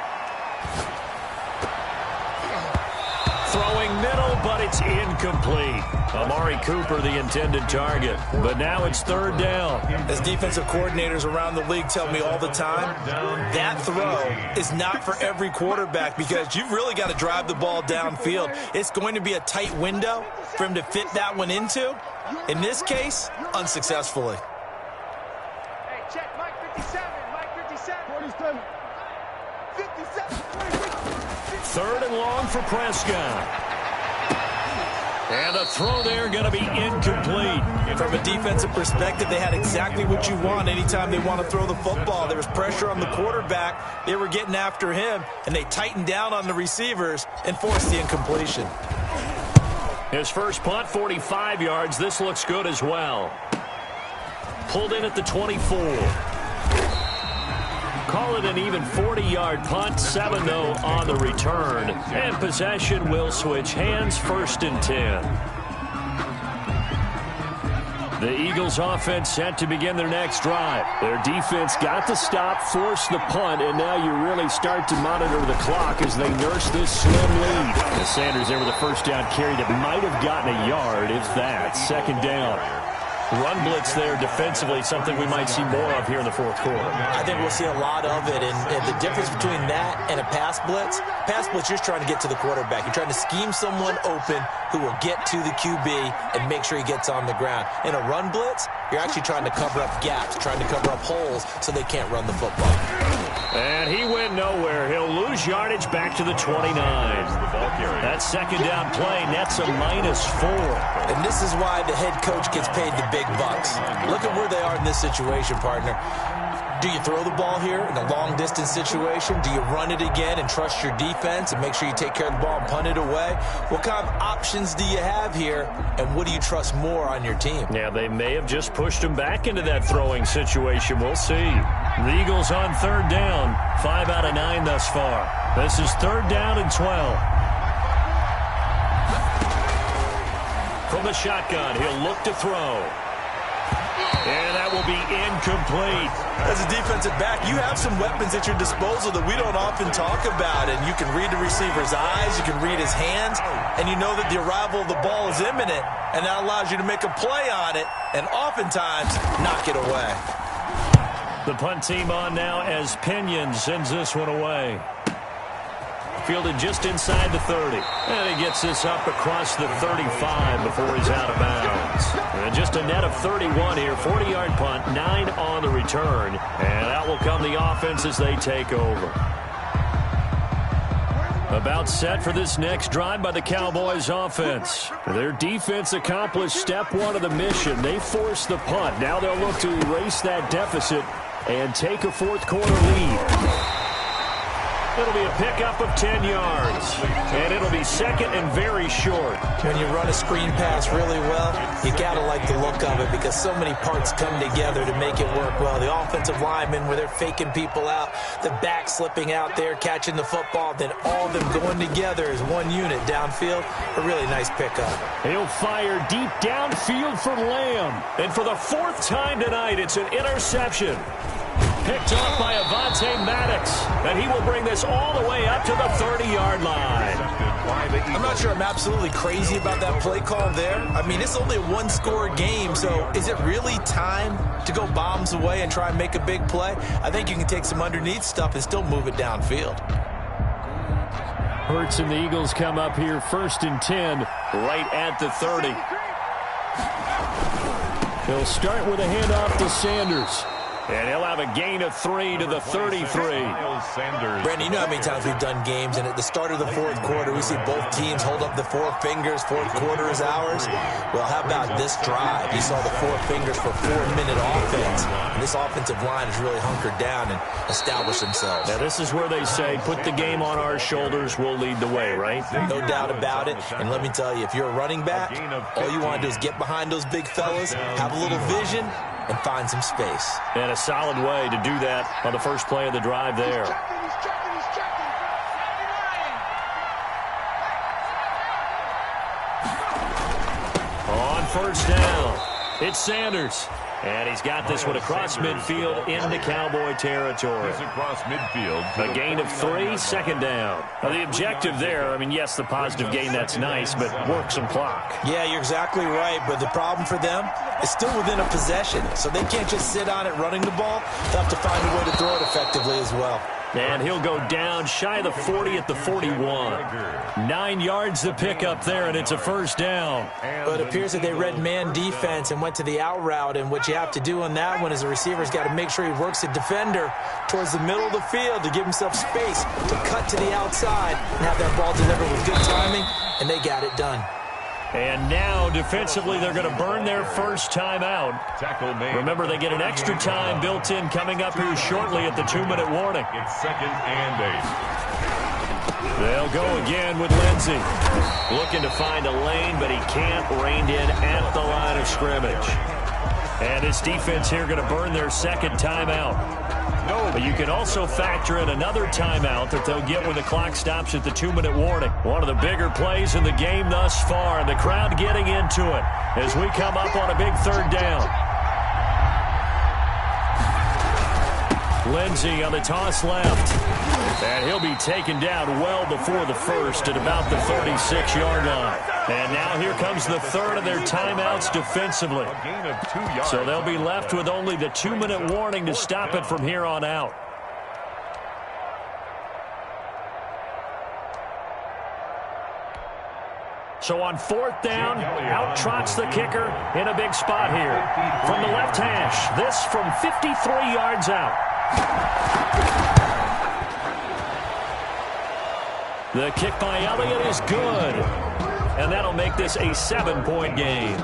Speaker 2: Throwing middle, but it's incomplete. Amari Cooper, the intended target. But now it's 3rd down.
Speaker 3: As defensive coordinators around the league tell me all the time, that throw is not for every quarterback because you've really got to drive the ball downfield. It's going to be a tight window for him to fit that one into. In this case, unsuccessfully.
Speaker 5: Hey, check Mike 57. Mike 57. 47. 57.
Speaker 2: 3rd and long for Prescott. And a throw there going to be incomplete.
Speaker 3: From a defensive perspective, they had exactly what you want anytime they want to throw the football. There was pressure on the quarterback. They were getting after him, and they tightened down on the receivers and forced the incompletion.
Speaker 2: His first punt, 45 yards. This looks good as well. Pulled in at the 24. Call it an even 40-yard punt. 7, though, on the return. And possession will switch hands. 1st and 10. The Eagles offense set to begin their next drive.
Speaker 6: Their defense got the stop, forced the punt, and now you really start to monitor the clock as they nurse this slim lead. And Sanders there with a first down carry that might have gotten a yard, if that. 2nd down.
Speaker 2: Run blitz there defensively, something we might see more of here in the 4th quarter.
Speaker 3: I think we'll see a lot of it, and the difference between that and a pass blitz, you're trying to get to the quarterback. You're trying to scheme someone open who will get to the QB and make sure he gets on the ground. In a run blitz, you're actually trying to cover up gaps, trying to cover up holes so they can't run the football.
Speaker 2: And he went nowhere. He'll lose yardage back to the 29. That 2nd down play nets a -4.
Speaker 3: And this is why the head coach gets paid the big bucks. Look at where they are in this situation, partner. Do you throw the ball here in a long-distance situation? Do you run it again and trust your defense and make sure you take care of the ball and punt it away? What kind of options do you have here, and what do you trust more on your team?
Speaker 2: Yeah, they may have just pushed him back into that throwing situation. We'll see. The Eagles on 3rd down. 5 out of 9 thus far. This is 3rd down and 12. From the shotgun, he'll look to throw. And that will be incomplete.
Speaker 3: As a defensive back, you have some weapons at your disposal that we don't often talk about. And you can read the receiver's eyes, you can read his hands, and you know that the arrival of the ball is imminent. And that allows you to make a play on it and oftentimes knock it away.
Speaker 2: The punt team on now as Pinion sends this one away. Fielded just inside the 30. And he gets this up across the 35 before he's out of bounds. And just a net of 31 here. 40-yard punt, 9 on the return. And out will come the offense as they take over. About set for this next drive by the Cowboys offense. Their defense accomplished step one of the mission. They forced the punt. Now they'll look to erase that deficit and take a fourth quarter lead. It'll be a pickup of 10 yards. And it'll be second and very short.
Speaker 3: When you run a screen pass really well, you got to like the look of it because so many parts come together to make it work well. The offensive linemen, where they're faking people out, the back slipping out there, catching the football, then all of them going together as one unit downfield. A really nice pickup.
Speaker 2: He'll fire deep downfield for Lamb. And for the fourth time tonight, it's an interception. Picked off by Avonte Maddox. And he will bring this all the way up to the 30-yard line.
Speaker 3: I'm not sure I'm absolutely crazy about that play call there. I mean, it's only a one-score game, so is it really time to go bombs away and try and make a big play? I think you can take some underneath stuff and still move it downfield.
Speaker 2: Hurts and the Eagles come up here 1st and 10 right at the 30. He'll start with a handoff to Sanders. And he'll have a gain of 3 to the 33.
Speaker 3: Brandon, you know how many times we've done games, and at the start of the fourth quarter, we see both teams hold up the four fingers. Fourth quarter is ours. Well, how about this drive? You saw the four fingers for 4-minute offense. And this offensive line has really hunkered down and established themselves.
Speaker 2: Now, this is where they say, put the game on our shoulders, we'll lead the way, right?
Speaker 3: No doubt about it. And let me tell you, if you're a running back, all you want to do is get behind those big fellas, have a little vision, and find some space.
Speaker 2: And a solid way to do that on the first play of the drive there. On first down, it's Sanders. And he's got this one across midfield into Cowboy territory.
Speaker 4: Across midfield.
Speaker 2: A gain of 3, second down. Now, the objective there, I mean, yes, the positive gain, that's nice, but work some clock.
Speaker 3: Yeah, you're exactly right, but the problem for them is still within a possession, so they can't just sit on it running the ball. They'll have to find a way to throw it effectively as well.
Speaker 2: And he'll go down shy of the 40 at the 41. 9 yards to pick up there, and it's a first down.
Speaker 3: But it appears that they read man defense and went to the out route, and what you have to do on that one is the receiver's got to make sure he works the defender towards the middle of the field to give himself space to cut to the outside and have that ball delivered with good timing, and they got it done.
Speaker 2: And now, defensively, they're going to burn their first timeout. Remember, they get an extra time built in coming up here shortly at the 2-minute warning.
Speaker 4: It's 2nd and 8.
Speaker 2: They'll go again with Lindsey. Looking to find a lane, but he can't. Reined in at the line of scrimmage. And this defense here going to burn their second timeout. But you can also factor in another timeout that they'll get when the clock stops at the 2-minute warning. One of the bigger plays in the game thus far, and the crowd getting into it as we come up on a big third down. Lindsey on the toss left. And he'll be taken down well before the first at about the 36-yard line. And now here comes the third of their timeouts defensively.
Speaker 4: A gain of 2 yards.
Speaker 2: So they'll be left with only the 2-minute warning to stop it from here on out. So on fourth down, out trots the kicker in a big spot here. From the left hash, this from 53 yards out. The kick by Elliott is good. And that'll make this a 7-point game.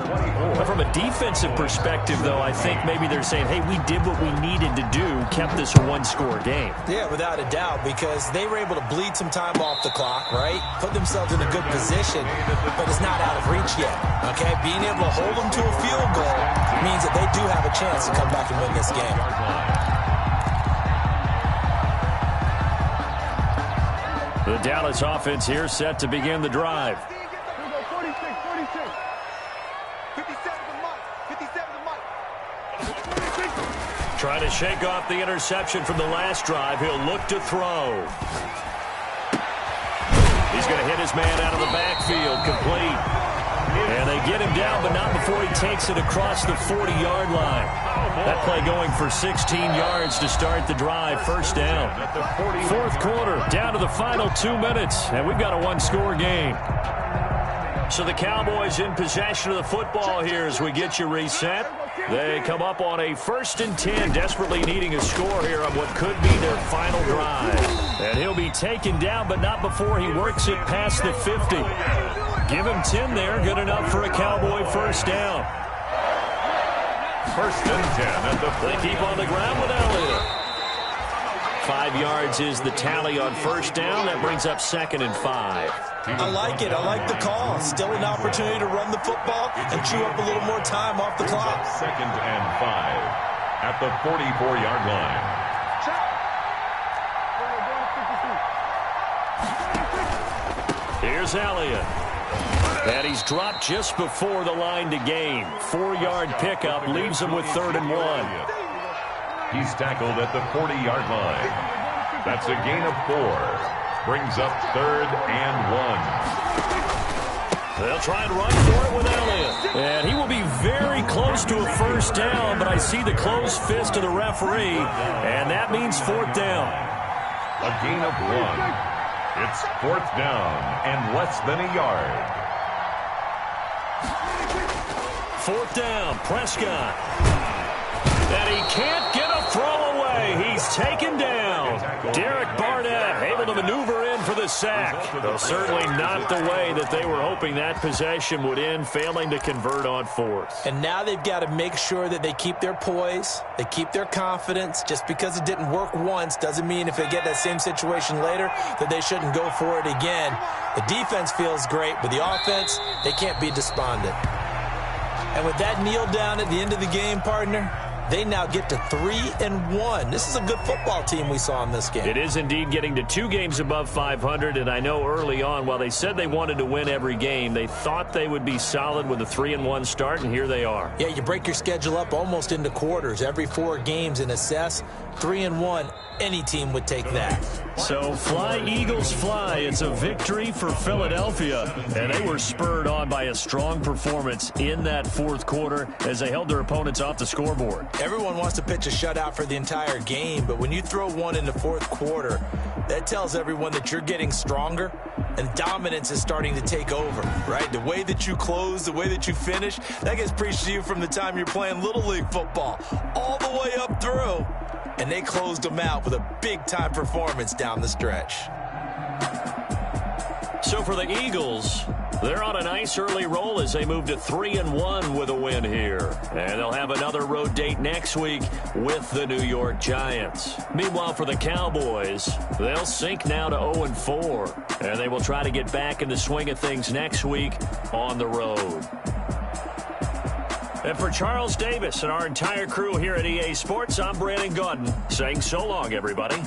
Speaker 2: But from a defensive perspective, though, I think maybe they're saying, hey, we did what we needed to do, kept this a one-score game.
Speaker 3: Yeah, without a doubt, because they were able to bleed some time off the clock, right? Put themselves in a good position, but it's not out of reach yet, okay? Being able to hold them to a field goal means that they do have a chance to come back and win this game.
Speaker 2: The Dallas offense here set to begin the drive.
Speaker 5: 57 to Mike. 57 to Mike.
Speaker 2: Trying to shake off the interception from the last drive. He'll look to throw. He's going to hit his man out of the backfield, complete. And they get him down, but not before he takes it across the 40-yard line. That play going for 16 yards to start the drive. First down. Fourth quarter, down to the final 2 minutes, and we've got a one-score game. So the Cowboys in possession of the football here as we get you reset. They come up on a 1st and 10, desperately needing a score here on what could be their final drive. And he'll be taken down, but not before he works it past the 50. Give him 10 there, good enough for a Cowboy first down.
Speaker 4: 1st and 10 at the 40.
Speaker 2: They keep on the ground with Elliott. 5 yards is the tally on first down. That brings up 2nd and 5.
Speaker 3: I like it. I like the call. Still an opportunity to run the football and chew up a little more time off the clock.
Speaker 4: 2nd and 5 at the 44-yard line.
Speaker 2: Here's Elliott. And he's dropped just before the line to gain. 4-yard pickup leaves him with 3rd and 1.
Speaker 4: He's tackled at the 40-yard line. That's a gain of 4. Brings up 3rd and 1.
Speaker 2: They'll try and run for it with Elliott. And he will be very close to a first down, but I see the closed fist of the referee, and that means 4th down.
Speaker 4: A gain of 1. It's 4th down and less than a yard.
Speaker 2: 4th down, Prescott. And he can't get a throw away. He's taken down. Derek Barnett able to maneuver in for the sack. Though certainly not the way that they were hoping that possession would end, failing to convert on 4th.
Speaker 3: And now they've got to make sure that they keep their poise, they keep their confidence. Just because it didn't work once doesn't mean if they get that same situation later that they shouldn't go for it again. The defense feels great, but the offense, they can't be despondent. And with that kneel down at the end of the game, partner, they now get to 3-1. This is a good football team we saw in this game.
Speaker 2: It is indeed getting to 2 games above 500, and I know early on, while they said they wanted to win every game, they thought they would be solid with a 3-1 start, and here they are.
Speaker 3: Yeah, you break your schedule up almost into quarters, every 4 games, and assess 3-1. Any team would take that.
Speaker 2: So fly, Eagles, fly. It's a victory for Philadelphia, and they were spurred on by a strong performance in that 4th quarter as they held their opponents off the scoreboard.
Speaker 3: Everyone wants to pitch a shutout for the entire game, but when you throw one in the 4th quarter, that tells everyone that you're getting stronger and dominance is starting to take over, right? The way that you close, the way that you finish, that gets preached to you from the time you're playing Little League football all the way up through. And they closed them out with a big-time performance down the stretch.
Speaker 2: So for the Eagles, they're on a nice early roll as they move to 3-1 with a win here. And they'll have another road date next week with the New York Giants. Meanwhile, for the Cowboys, they'll sink now to 0-4. And they will try to get back in the swing of things next week on the road. And for Charles Davis and our entire crew here at EA Sports, I'm Brandon Gaudin saying so long, everybody.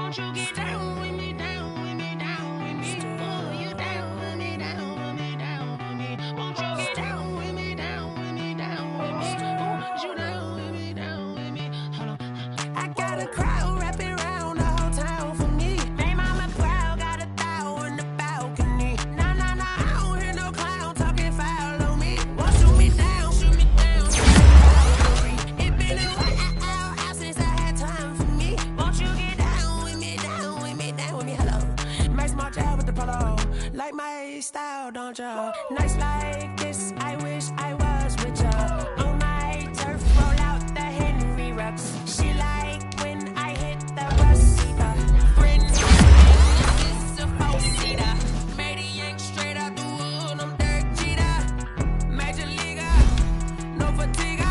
Speaker 1: Won't you get down with me, polo. Like my style, don't ya? Nights like this, I wish I was with ya. On my turf, roll out the Henry Rux. She like when I hit the Rosita. Bryn, it's a four-seater. Made a yank straight out the wood, I'm Derek Jeter. Major leaguer, no fatigue.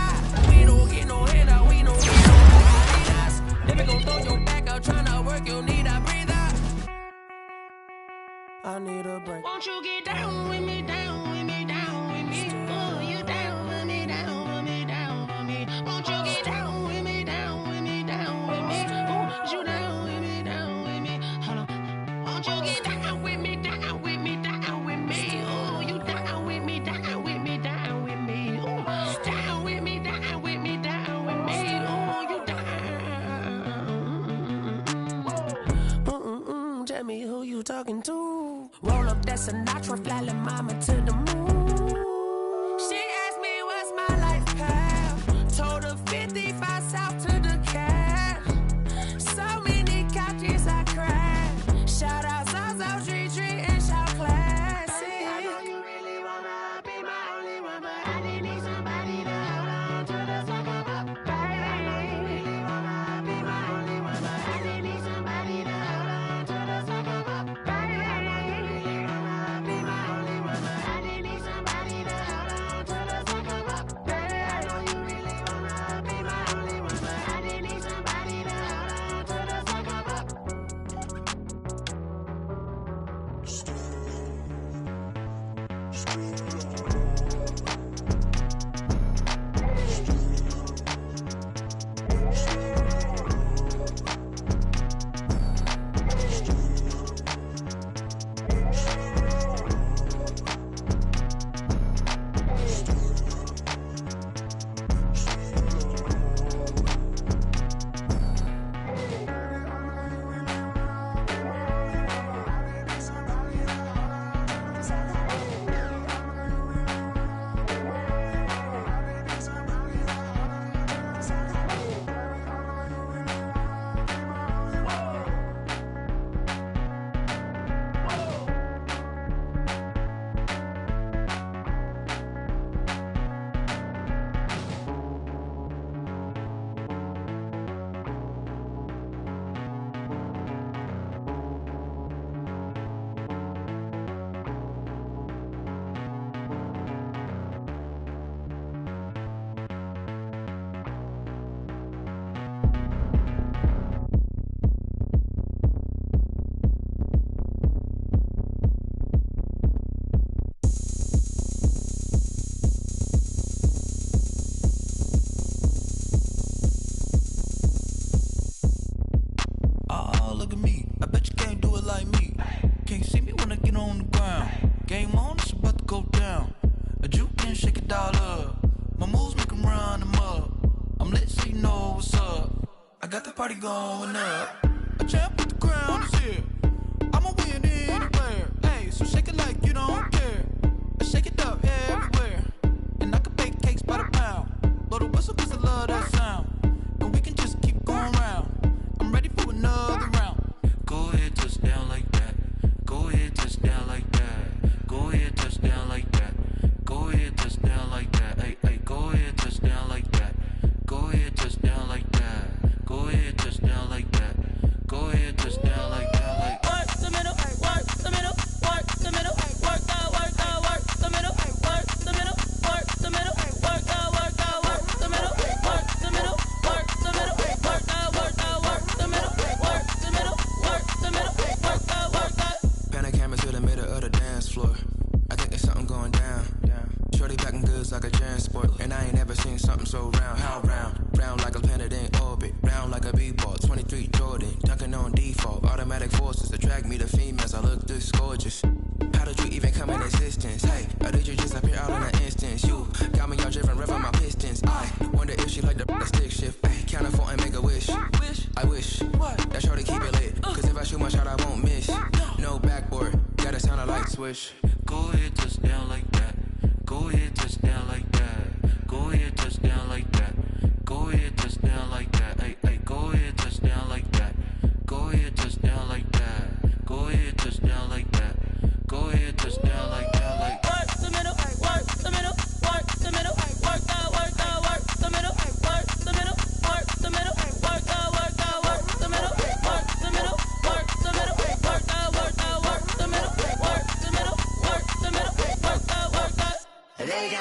Speaker 1: We don't get no hitter, we don't get no bacalitas. Never gon' throw your back out, tryna work, you need a breather. I need a break. Won't you get down with me, down with me, down with me? Oh, you down with me, down with me, down with me. Won't you get down with me, down with me, down with me? Oh, you down with me, down with me? Hold on. Won't you get down with me, down with me, down with me? Oh, you down with me, down with me, down with me? Oh, down with me, down with me, down with me? Oh, you down. Tell me who you talking to. Roll up that Sinatra, fly la mama to the moon. She asked me what's my life path. Told her 55 south to the cat. So many couches I cracked. Shout out Zazo, Tree, and shout classy. I know you really wanna be my only one, but I didn't need somebody to hold on to the sucker up, baby. I know you really wanna be my only one, but I didn't need somebody to hold on to the sucker up, baby. I know you really wanna be my only one, but I didn't need somebody to hold on to the sucker up, baby. I know you really wanna be my only one, but I didn't need somebody to hold on to the sucker up.
Speaker 7: Look at me, I bet you can't do it like me. Can't see me when I get on the ground. Game on, it's about to go down. A juke and shake it all up. My moves make them run them up. I'm lit so you know what's up. I got the party going up. A champ with the crown is here. I'ma win anywhere. Hey, so shake it like you don't care. I shake it up everywhere. And I can bake cakes by the pound. Blow the whistle cause I love that sound. And we can just keep going round. I'm ready for another round. Go ahead, touch down like that. Go ahead, touch down like that. Go ahead, touch down like that. Go ahead, touch down like that. Hey, hey, go ahead, touch down like that. Go ahead, touch down like that. Go ahead, touch down like that. Go ahead, touch down like that. Like
Speaker 1: work the middle, work the middle, work the middle, work the middle, work the middle, work the middle, work the middle, work the middle, work the middle, work the middle, work the middle, work the middle, work the middle, work the.
Speaker 8: Pan the camera to the middle of the dance floor. I think there's something going down. Shorty backing goods like a transport, and I ain't never seen something so round. How round? Round like a planet in orbit, round like a b-ball. 23 Jordan, dunking on default. Automatic forces attract me to females. I look this gorgeous. How did you even come in existence? Hey, or did you just appear out in an instance? You got me all driven, revving my pistons. I wonder if she like the stick shift. Ay, count a 4 and make a wish. I wish that shorty keep it lit. Cause if I shoot my shot, I won't miss. No backboard, gotta sound a light switch.
Speaker 7: go ahead, touch down like that. Go ahead, touch down like that. Go ahead, touch down like that. Go ahead, touch down like that. Hey, hey, go ahead, touch down like that. Go ahead, touch down like that. Go ahead, touch down like that.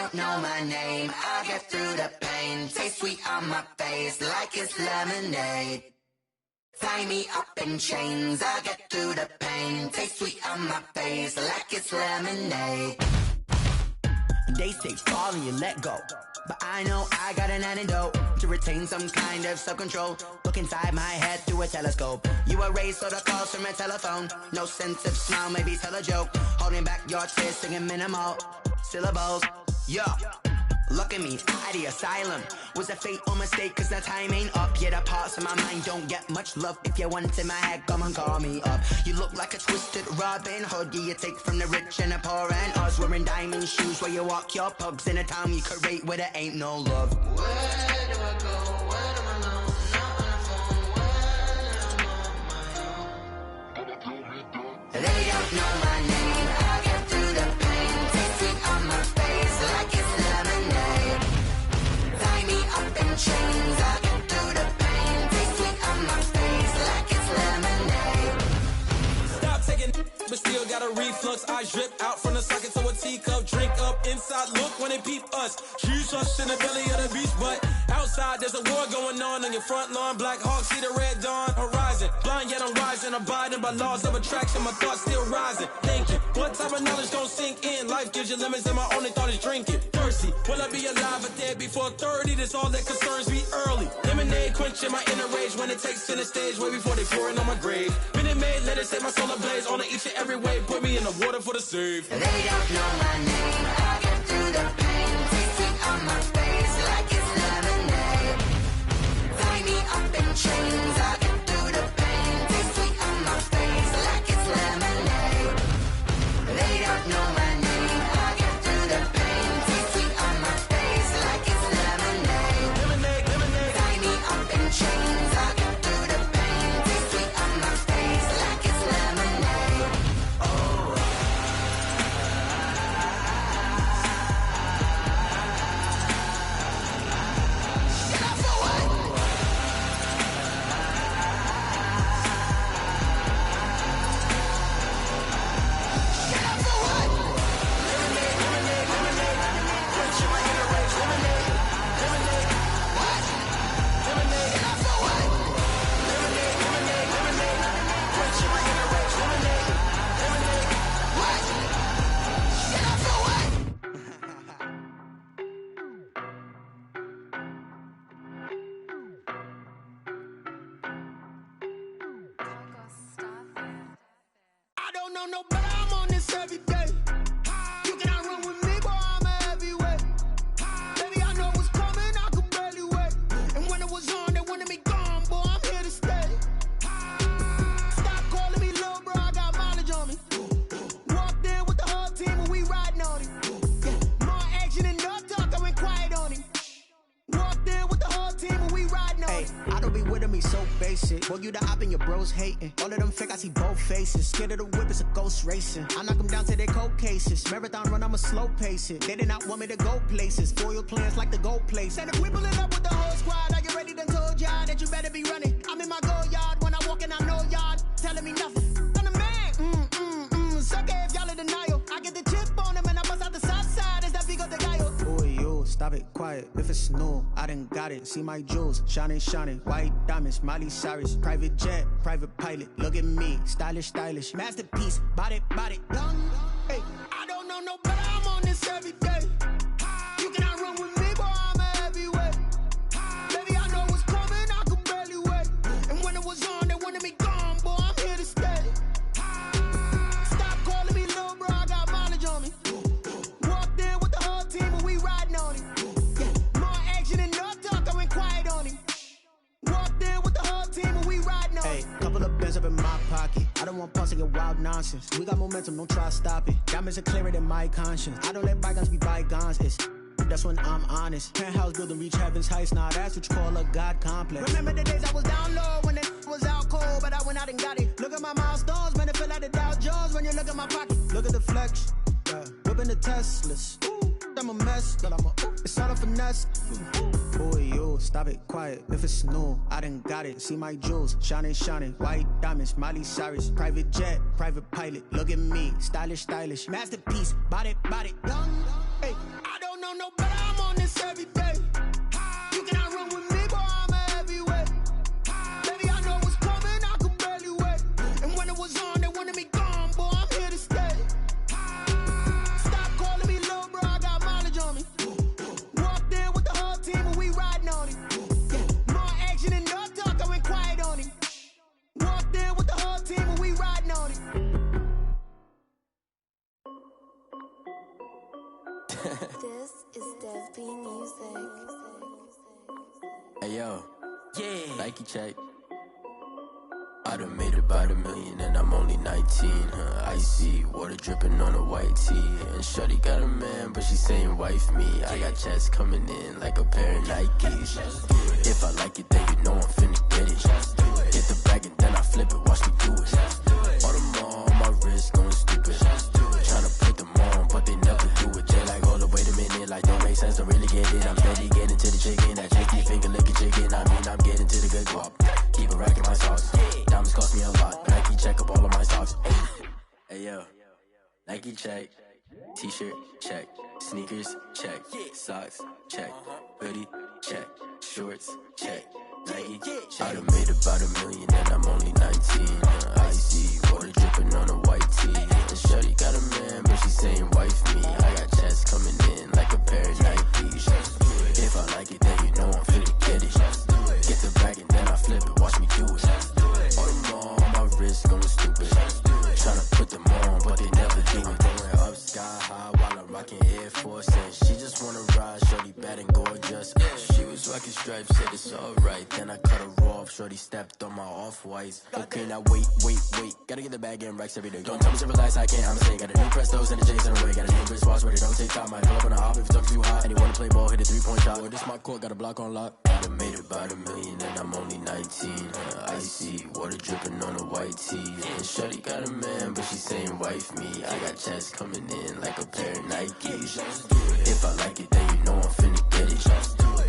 Speaker 1: don't know my name. I get through the pain. Taste sweet on my face like it's lemonade. Tie me up in chains. I get through the pain. Taste sweet on my face like it's lemonade. They say fall and you let go, but I know I got an antidote to retain some kind of self-control. Look inside my head through a telescope. You erase all the calls from a telephone. No sense of smile, maybe tell a joke. Holding back your tears, singing minimal syllables. Yeah, look at me, at the asylum. Was a fate or mistake, cause the time ain't up. Yeah, the parts of my mind don't get much love. If you want in my head, come and call me up. You look like a twisted Robin Hood. Yeah, you take from the rich and the poor and us. Wearing diamond shoes where you walk your pugs in a town you create where there ain't no love. Where do I go? Where do I know? Not on the phone. When I'm on my own. They don't know my name. I get through the pain. Taste sweet on my face like it's lemonade. Tie me up in chains. I get through the pain. Taste sweet on my face like it's lemonade.
Speaker 9: Stop taking, but still got a reflux. I drip out from the socket to a teacup. Drink up inside, look when they peep us. Huge us in the belly of the beach, but outside there's a war going on your front lawn. Black Hawk, see the red dawn horizon. Blind yet I'm rising, abiding by laws of attraction. My thoughts still rising. Thinking, what type of knowledge gon' sink in? Life gives you limits, and my only thought is drinking. Thirsty, will I be alive or dead before 30? That's all that concerns me early. Lemonade quenching my inner rage when it takes center stage, way before they pour it on my grave. Minute Maid, let it set my soul ablaze. On each and every way, put me in the water for the save.
Speaker 1: They don't know my name. I get through the pain. Taste sweet on my face like it's lemonade. Tie me up in chains. I get through the pain. Taste sweet on my face like it's lemonade. They don't know my name. I get through the pain. Taste sweet on my face like it's lemonade.
Speaker 9: Lemonade, lemonade.
Speaker 1: Tie me up in chains. I get through the pain. Taste sweet on my face like it's lemonade. Oh.
Speaker 5: I don't know no better, I'm on this every day. You cannot run with me, boy, I'm a heavyweight. Baby, I know what's coming, I could barely wait. And when it was on, they wanted me gone, boy, I'm here to stay. Stop calling me little bro, I got mileage on me. Walked in with the whole team and we riding on it. Yeah, more action and no talk, I went quiet on him. Walked in with the whole team and we riding on it.
Speaker 10: I don't be with him, he's so basic. Boy, you the op and your bros hating. All of them fake, I see both faces. Scared of the whip, it's a ghost racing. I knock them down to their cold cases. Marathon run, I'ma slow pace it. They did not want me to go places. Foil plans like the go place.
Speaker 5: And if we pulling up with the whole squad, are you ready? Done told y'all that you better be running. I'm in my go yard when I walk in, I know y'all telling me nothing. I'm the man, suck it if y'all in denial. I get the chip on him and I bust out the south side. Is that Vigo the guy?
Speaker 10: Boy, yo, stop it, quiet. If it's new, I done got it. See my jewels, shining, shining. White diamonds, Miley Cyrus. Private jet, private pilot. Look at me, stylish, stylish. Masterpiece, body, done.
Speaker 5: Hey, I don't know no better, I'm on this every day. You cannot run with me, boy, I'm a heavyweight. Baby, I know what's coming, I could barely wait. And when it was on, they wanted me gone, boy, I'm here to stay. Stop calling me little bro, I got mileage on me. Walked in with the whole team and we riding on it. Yeah, more action and no talk, I went quiet on him. Walked in with the whole team and we riding on it.
Speaker 10: Hey, couple of bands up in my pocket. I don't want pause to get wild nonsense. We got momentum, don't try to stop it. Diamonds are clearer than my conscience. I don't let bygones be bygones. It's that's when I'm honest. Penthouse building reach heaven's heights. Nah, that's what you call a God complex.
Speaker 5: Remember the days I was down low when it was out cold, but I went out and got it. Look at my milestones, man, it feel like the Dow Jones when you look at my pocket.
Speaker 10: Look at the flex, whipping the Teslas. I'm a mess, but it's all a finesse. Boy, yo, stop it, quiet. If it's new, I done got it. See my jewels, shining, shining. White diamonds, Miley Cyrus. Private jet, private pilot. Look at me, stylish, stylish. Masterpiece, body, done.
Speaker 5: Hey, I don't know no
Speaker 8: check. I done made about $1 million and I'm only 19, icy, water dripping on a white tee. And shorty got a man, but she saying wife me. I got checks coming in like a pair of Nikes. If I like it, then you know I'm finna get it. Hit the bag and then I flip it, watch me do it. All them on my wrist going stupid. Tryna put them on, but they never do it. They like, hold up, wait a minute, like don't make sense, don't really get it. I'm steady getting to the chicken, that chicky finger licking chicken. I mean, I'm getting to the good guap. Keep a rack in my socks. Diamonds cost me a lot. Nike check up all of my socks. Hey yo, Nike check. T-shirt check. Sneakers check. Socks check. Hoodie check. Shorts check. Nike check. I done made about $1 million and I'm only 19. Icy, water dripping on a white tee. And shorty got a man, but she saying wife me. I got checks coming in like a pair of Nikes. If I like it, then you know I'm finna get it. Get the bag and then I flip it, watch me do it. All them on my wrist going stupid. Tryna put them on, but they never do it. Going up sky high while I'm rocking Air Force. And she just wanna ride, shorty bad and gorgeous. She was rocking stripes, said it's alright. Then I cut her off, shorty stepped on my off-whites. Okay, now wait. Gotta get the bag and racks every day. Don't tell me to relax, I can't, I'm saying. Got a new Prestos and a J's in the way. Got a new wristwatch where they don't take time. Might pull up on a hop if it's too hot. And he wanna play ball, hit a 3-point shot. Well, this my court, got a block on lock. I done made about $1 million and I'm only 19. Icy, water dripping on a white tee. And shorty got a man, but she saying wife me. I got checks coming in like a pair of Nikes. If I like it, then you know I'm finna get it.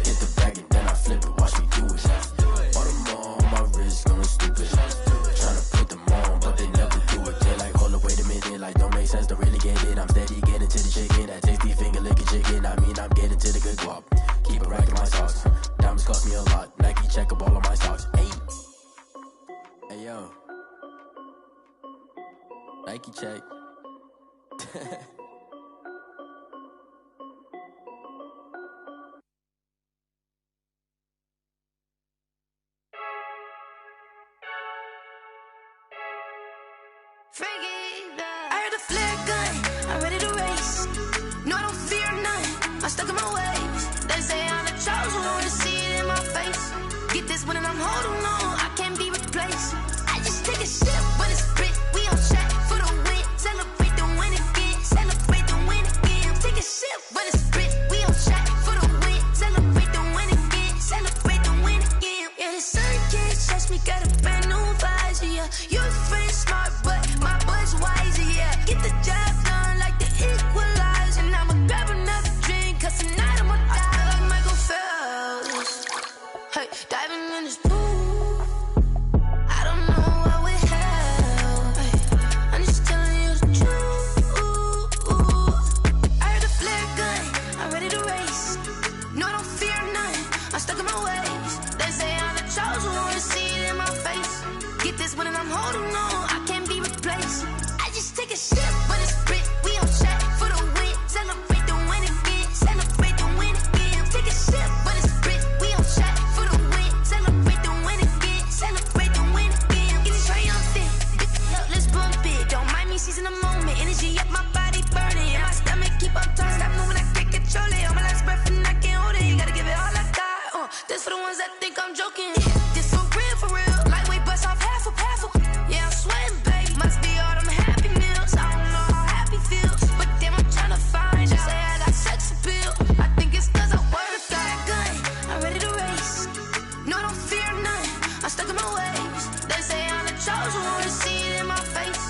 Speaker 8: Hit the bag and then I flip it, watch me do it. All them on my wrist going stupid. Tryna put them on, but they never do it. They like, hold up, wait a minute, like don't make sense, don't really get it. I'm steady getting to the chicken, that tasty finger licking chicken. I mean, I'm getting to the good guap. Keep a rack in my socks. Diamonds cost me a lot. Nike check up all of my socks. Hey yo, Nike check.
Speaker 1: I heard the flare gun, I'm ready to race. No, I don't fear none, I'm stuck in my ways. They say I'm the chosen one, to see it in my face. Get this one and I'm holding on, I can't be replaced. I just take a sip when it's split, we on track for the win. Celebrate the win again, celebrate the win again. Take a sip when it's split, we on track for the win. Celebrate the win again, celebrate the win again. Yeah, the sun can't touch me, got a brand new visor, yeah. You're friend smart, but my boy's wiser, yeah. Get the job done like the equalizer. And I'ma grab another drink, cause tonight I'ma die like Michael Phelps. Hey, diving in this pool, I don't know what would help. Hey, I'm just telling you the truth. I heard the flare gun, I'm ready to race. No, I don't fear none, I'm stuck in my ways. They say I'm the chosen one, to see it in my face. Get this one and I'm holding on, I can't be replaced. I just take a sip when it's split, we on track for the win. Celebrate the win again, celebrate the win again. Take a sip when it's split, we on track for the win. Celebrate the win again, celebrate the win again. Get it triumphant, let's bump it. Don't mind me seizing the moment, energy up my body burning. And my stomach keep on turning, stop moving, I can't control it. On my last breath and I can't hold it, you gotta give it all I got. This for the ones that think I'm joking. This for real. Lightweight bust off half a. Yeah, I'm sweating, babe. Must be all them happy meals. I don't know how happy feels, but damn, I'm tryna find out. Say I got sex appeal. I think it's cause I work that gun. I'm ready to race. No, I don't fear none. I'm stuck in my ways. They say I'm the chosen one, to see it in my face.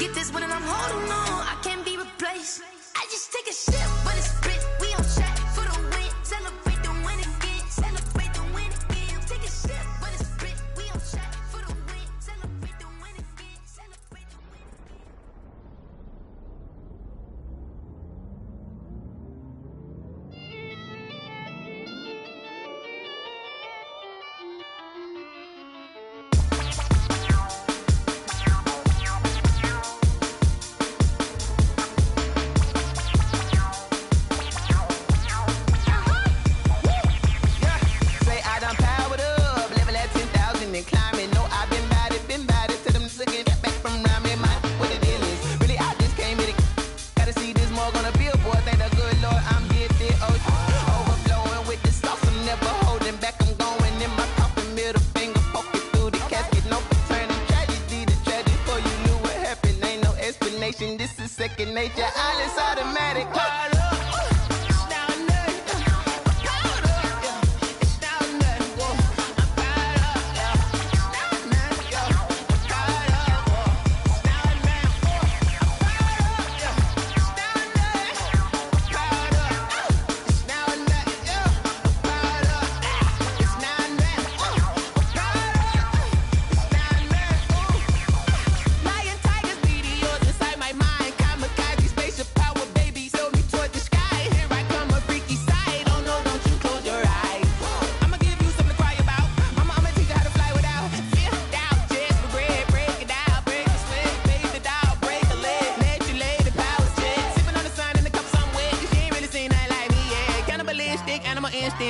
Speaker 1: Get this one and I'm holding on, I can't be replaced. I just take a sip when it's split. We on track for the win. Celebrate the win again. Celebrate the win again. Take a sip when it's split. We on track for the win. Celebrate the win again. Celebrate the win again.
Speaker 11: second nature. All is automatic. Caught up.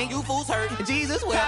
Speaker 11: You fools hurt. Jesus will.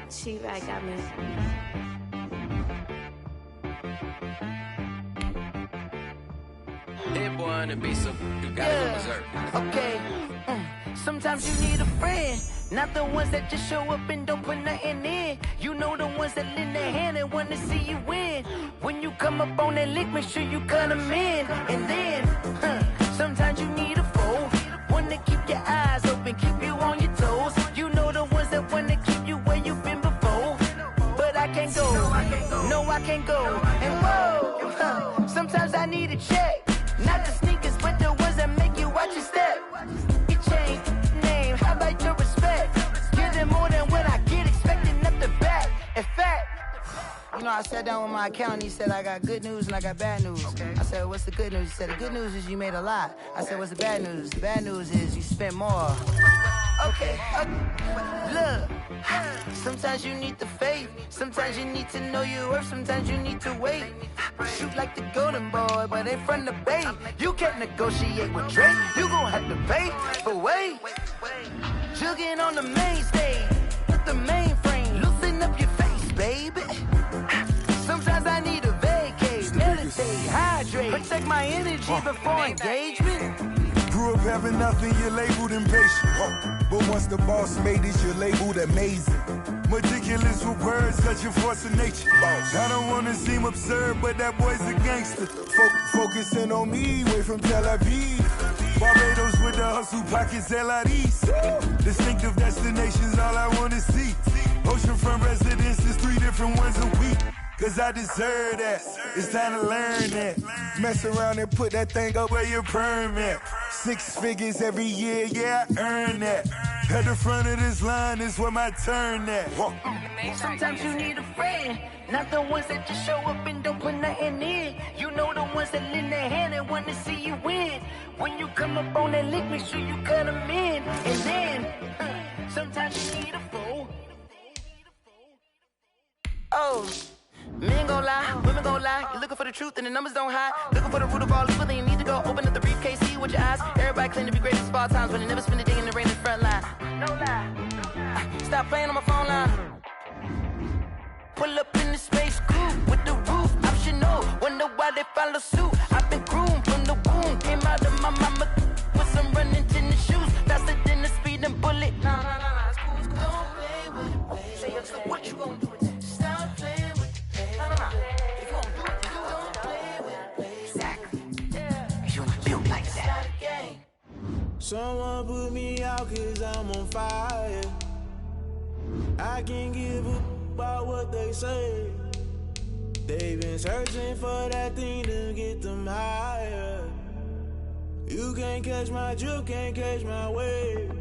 Speaker 12: T-Rag got me.
Speaker 8: That boy on the beat, so you gotta go berserk.
Speaker 13: Okay. Sometimes you need a friend, not the ones that just show up and don't put nothing in. You know the ones that lend their hand and want to see you win. When you come up on that lick, make sure you cut them in. And then, sometimes you need a foe, one to keep your eyes open, keep you on your toes. You know the ones that want to keep you where you've been before. But I can't go, no I can't go. And whoa, sometimes I need a check. Not the sneakers, but the ones that make you watch your step. You change name, how about your respect? Give them more than what I get, expecting nothing back. In fact, you know, I sat down with my accountant, he said I got good news and I got bad news. I said, what's the good news? He said, the good news is you made a lot. I said, what's the bad news? The bad news is you spent more. Okay, look, sometimes you need the faith, sometimes you need to know your worth, sometimes you need to wait. Shoot like the golden boy, but in front of the bay. You can't negotiate with Drake, you gon' have to pay. But wait, jugging on the main stage, with the mainframe, loosen up your face, baby. Sometimes I need a vacate, meditate, hydrate, protect my energy before engagement.
Speaker 14: Grew up having nothing, you're labeled impatient. But once the boss made it, you're labeled amazing. Meticulous with words, such a force of nature. I don't wanna seem absurd, but that boy's a gangster. Focusing on me, way from Tel Aviv. Barbados with the hustle pockets, LIDs. Distinctive destinations, all I wanna see. Oceanfront residences, 3 different ones a week. Cause I deserve that, it's time to learn that. Mess around and put that thing up where your perm at. 6 figures every year, yeah, I earn that. At the front of this line is where my turn at.
Speaker 13: Sometimes you need a friend, not the ones that just show up and don't put nothing in. You know the ones that lend their hand and want to see you win. When you come up on that lick, make sure you cut them in. And then, sometimes you need a fool. Oh. Men gon' lie, women gon' lie. You're looking for the truth and the numbers don't hide. Looking for the root of all evil, then you need to go open up the briefcase, see with your eyes. Everybody claim to be great at small times, but they never spend a day in the rain in the front line. No lie. Stop playing on my phone line. Pull up in the space coupe with the roof optional. Wonder why they follow suit. I've been groomed from the womb. Came out of my mama with some running tennis shoes. Faster than the speeding bullet. Nah, it's cool. Don't play with it, baby. Say, so what you gon' do with that? Stop playing with it.
Speaker 15: Someone put me out 'cause I'm on fire. I can't give a about what they say. They've been searching for that thing to get them higher. You can't catch my drift, can't catch my wave.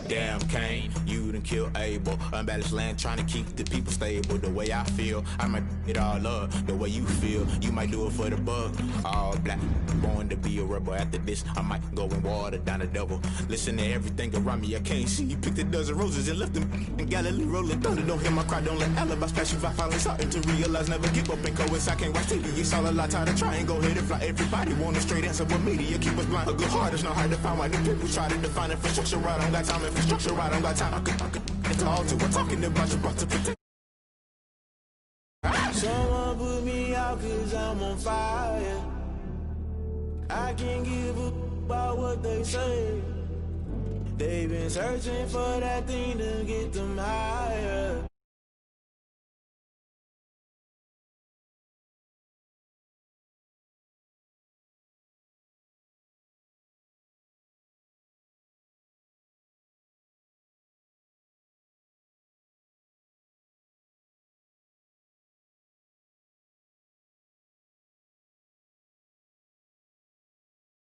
Speaker 16: Damn, Kane, you done killed Abel. Unbalanced land, trying to keep the people stable. The way I feel, I might it all up. The way you feel, you might do it for the bug. All black, born to be a rebel. After this, I might go and water down the double. Listen to everything around me, I can't see. You picked a dozen roses and left them in Galilee rolling thunder. Don't hear my cry, don't let alibi splash you. I finally starting to realize, never give up and coerce. I can't watch TV, it's all a lot. Tired of trying, go ahead and fly. Everybody want a straight answer, but media keep us blind. A good heart is not hard to find. Why the people try to define infrastructure right? I don't got time, infrastructure right, I don't got time. I could talk to. We're talking about you, about to protect.
Speaker 15: Someone put me out 'cause I'm on fire. I can't give a about what they say. They've been searching for that thing to get them higher.